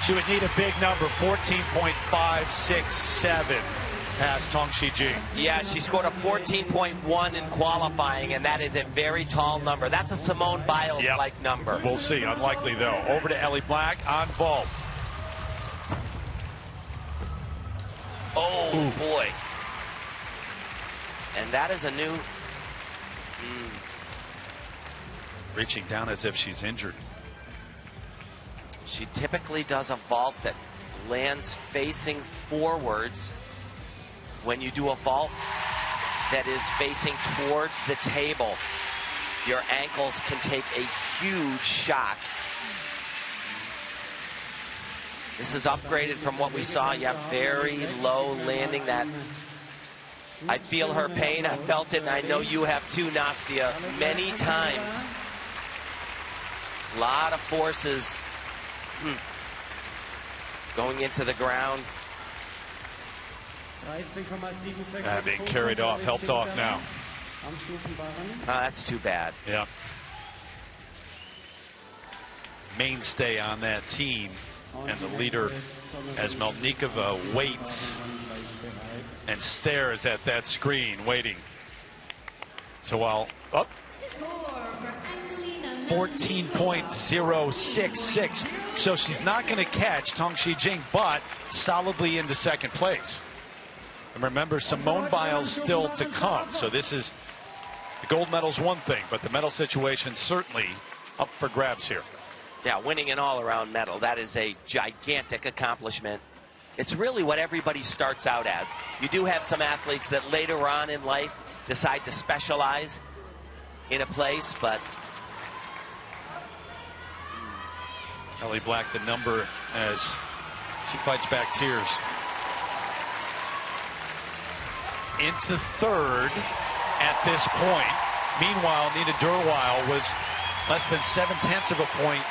She would need a big number, 14.567 past Tong Shi-Jing. Yeah, she scored a 14.1 in qualifying, and that is a very tall number. That's a Simone Biles-like number. We'll see. Unlikely, though. Over to Ellie Black on vault. Oh, ooh, boy. And that is a new... Reaching down as if she's injured. She typically does a vault that lands facing forwards. When you do a vault that is facing towards the table, your ankles can take a huge shock. This is upgraded from what we saw. You have very low landing. That I feel her pain. I felt it, and I know you have too, Nastia, many times. A lot of forces going into the ground. Being carried off, helped off now. That's too bad. Yeah. Mainstay on that team, and the leader, as Melnikova waits and stares at that screen, waiting. So while up, 14.066. So she's not going to catch Tong Shi-Jing, but solidly into second place. And remember, Simone Biles still to come. So this is, the gold medal's one thing, but the medal situation certainly up for grabs here. Yeah, winning an all-around medal, that is a gigantic accomplishment. It's really what everybody starts out as. You do have some athletes that later on in life decide to specialize in a place, but Ellie Black, the number, as She fights back tears. Into third at this point. Meanwhile, Nina Durwile was less than 0.7 of a point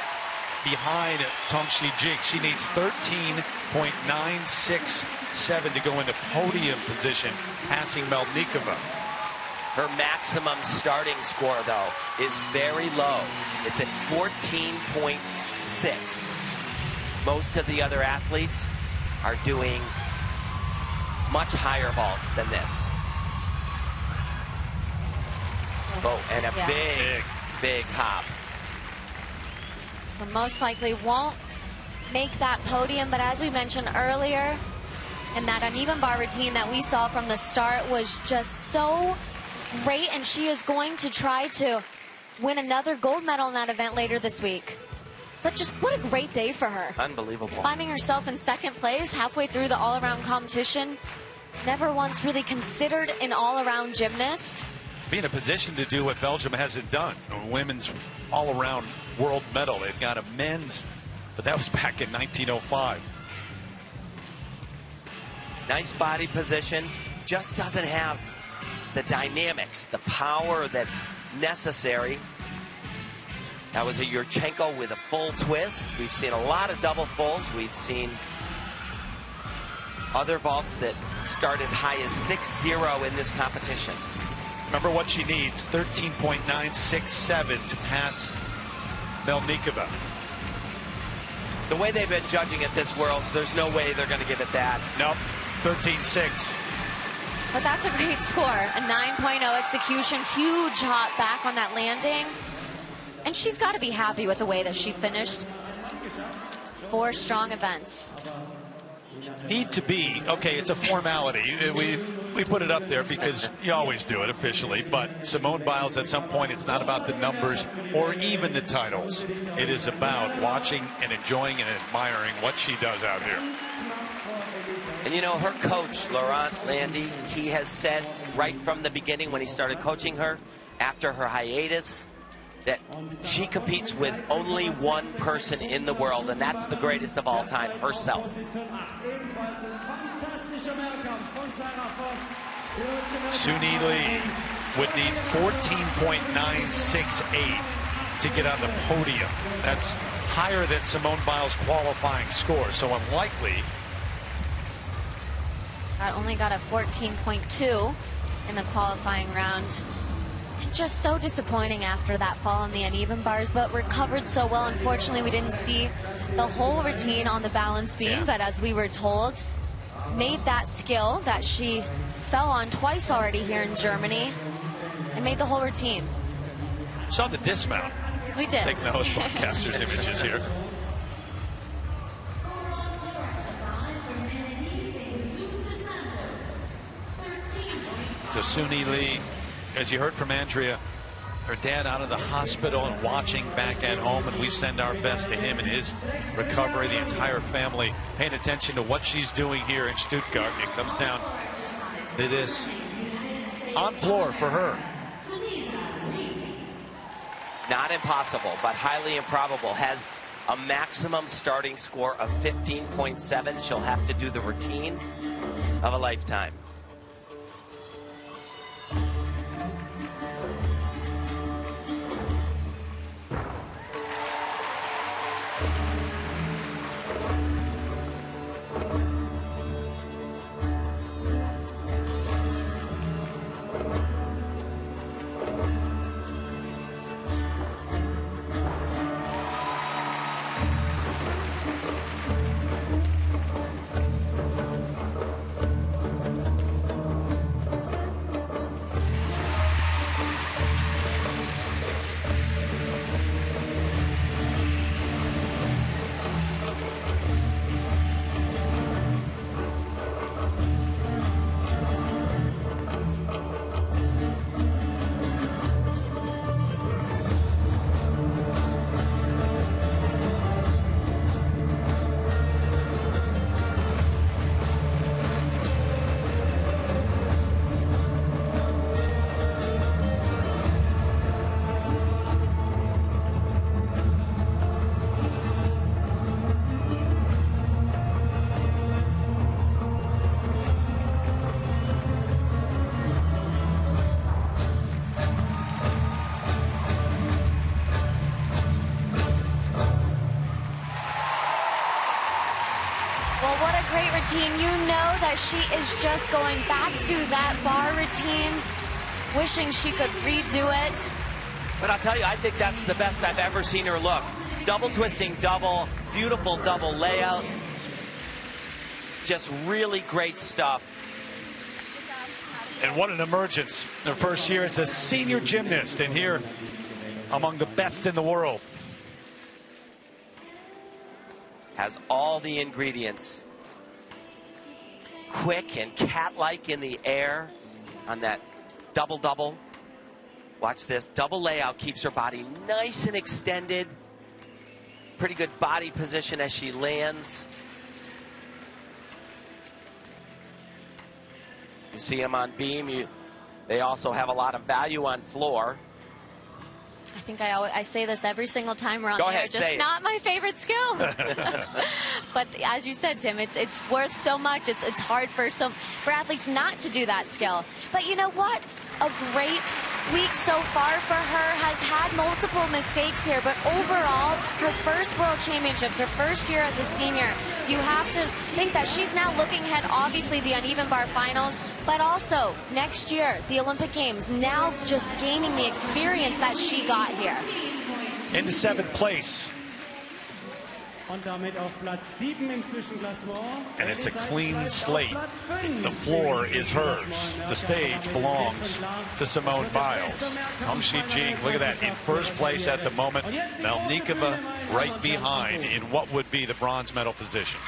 behind Tongshi Jing. She needs 13.967 to go into podium position, passing Melnikova. Her maximum starting score, though, is very low. It's at 14.6. Most of the other athletes are doing much higher vaults than this. Oh, and a big hop. So most likely won't make that podium, but as we mentioned earlier, and that uneven bar routine that we saw from the start was just so great, and she is going to try to win another gold medal in that event later this week. But just what a great day for her. Unbelievable. Finding herself in second place halfway through the all-around competition. Never once really considered an all-around gymnast. Be in a position to do what Belgium hasn't done. A women's all-around world medal. They've got a men's, but that was back in 1905. Nice body position. Just doesn't have the dynamics, the power that's necessary. That was a Yurchenko with a full twist. We've seen a lot of double fulls. We've seen other vaults that start as high as 6-0 in this competition. Remember what she needs, 13.967 to pass Melnikova. The way they've been judging at this Worlds, there's no way they're going to give it that. Nope, 13.6. But that's a great score. A 9.0 execution, huge hop back on that landing. And she's got to be happy with the way that she finished 4 strong events. Need to be, okay, it's a formality. We put it up there because you always do it officially, but Simone Biles, at some point, it's not about the numbers or even the titles. It is about watching and enjoying and admiring what she does out here. And you know, her coach, Laurent Landy, he has said right from the beginning when he started coaching her, after her hiatus, that she competes with only one person in the world, and that's the greatest of all time, herself. Suni Lee would need 14.968 to get on the podium. That's higher than Simone Biles' qualifying score, so unlikely. Only got a 14.2 in the qualifying round. Just so disappointing after that fall on the uneven bars, but recovered so well. Unfortunately, we didn't see the whole routine on the balance beam, but as we were told, made that skill that she fell on twice already here in Germany and made the whole routine. Saw the dismount. We did. Taking the host broadcaster's images here. So Suni Lee, as you heard from Andrea, her dad out of the hospital and watching back at home, and we send our best to him and his recovery. The entire family paying attention to what she's doing here in Stuttgart. It comes down to this on floor for her. Not impossible, but highly improbable. Has a maximum starting score of 15.7. She'll have to do the routine of a lifetime. Well, what a great routine. You know that she is just going back to that bar routine, wishing she could redo it. But I'll tell you, I think that's the best I've ever seen her look. Double twisting double, beautiful double layout. Just really great stuff. And what an emergence. Her first year as a senior gymnast, and here among the best in the world. Has all the ingredients. Quick and cat-like in the air on that double-double. Watch this. Double layout keeps her body nice and extended. Pretty good body position as she lands. You see them on beam. They also have a lot of value on floor. I think I say this every single time we're on Go there. ahead, Just say it. not my favorite skill. But as you said, Tim, it's worth so much. It's hard for athletes not to do that skill. But you know what? A great week so far for her. Has had multiple mistakes here, but overall, her first World Championships, her first year as a senior, you have to think that she's now looking ahead, obviously, the uneven bar finals, but also next year, the Olympic Games, now just gaining the experience that she got here. Into 7th place. And it's a clean slate. The floor is hers. The stage belongs to Simone Biles. Tong Shi Jing, look at that, in first place at the moment. Melnikova right behind in what would be the bronze medal position.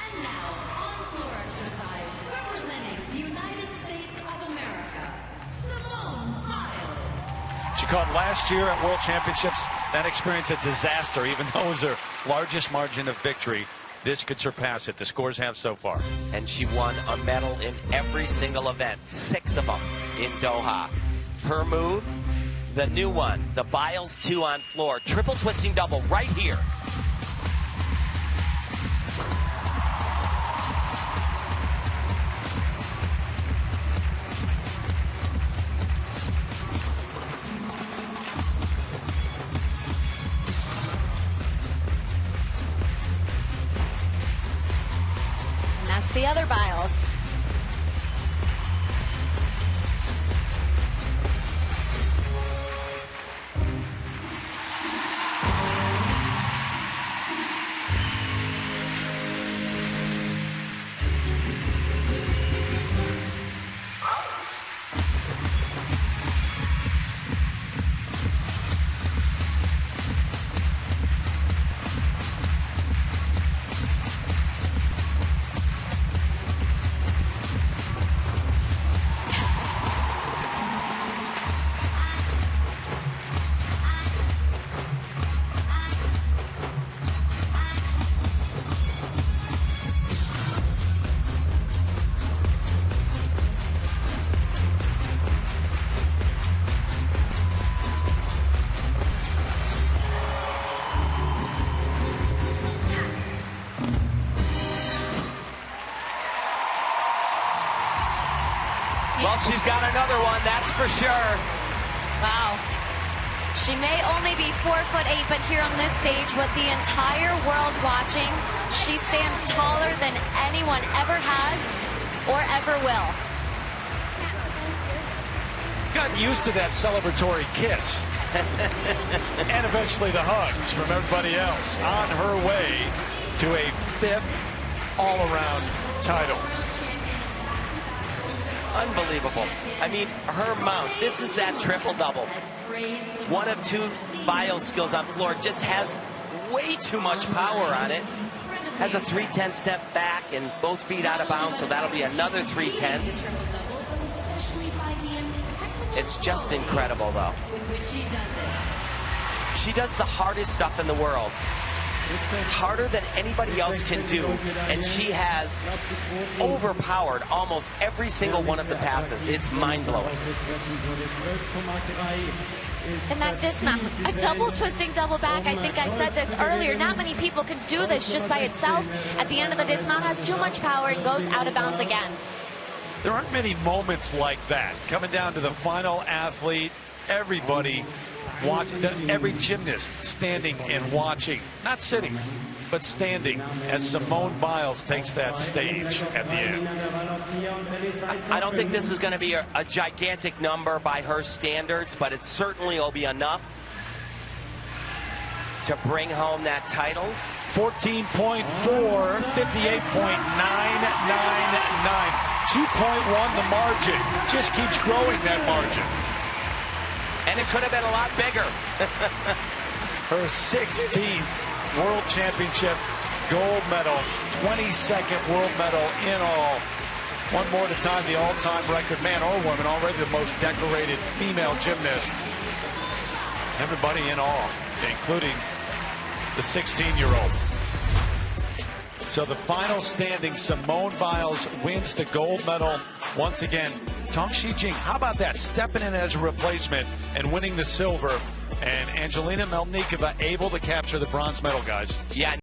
She called last year at World Championships that experience a disaster, even though it was her largest margin of victory. This could surpass it. The scores have so far. And she won a medal in every single event, 6 of them in Doha. Her move, the new one, the Biles 2 on floor, triple twisting double right here. The other Biles. Well, she's got another one, that's for sure. Wow. She may only be 4'8", but here on this stage, with the entire world watching, she stands taller than anyone ever has or ever will. Gotten used to that celebratory kiss. And eventually the hugs from everybody else. On her way to a 5th all-around title. Unbelievable. I mean, her mount, this is that triple-double. One of 2 Biles skills on floor, just has way too much power on it. Has a 3/10 step back and both feet out of bounds, so that'll be another 3/10. It's just incredible, though. She does the hardest stuff in the world. Harder than anybody else can do, and she has overpowered almost every single one of the passes. It's mind-blowing. And that dismount, a double twisting double back, I think I said this earlier, not many people can do this just by itself. At the end of the dismount, has too much power and goes out of bounds again. There aren't many moments like that. Coming down to the final athlete, everybody watching, every gymnast standing and watching, not sitting, but but standing as Simone Biles takes that stage at the end. I don't think this is going to be a gigantic number by her standards, but it certainly will be enough to bring home that title. 14.4, 58.999. 2.1 the margin. Just keeps growing that margin. And it could have been a lot bigger. Her 16th World Championship gold medal, 22nd world medal in all. One more to time the all-time record, man or woman, already the most decorated female gymnast. Everybody in awe, including the 16-year-old. So the final standing, Simone Biles wins the gold medal once again. Tong Shijing, how about that? Stepping in as a replacement and winning the silver. And Angelina Melnikova able to capture the bronze medal, guys. Yeah.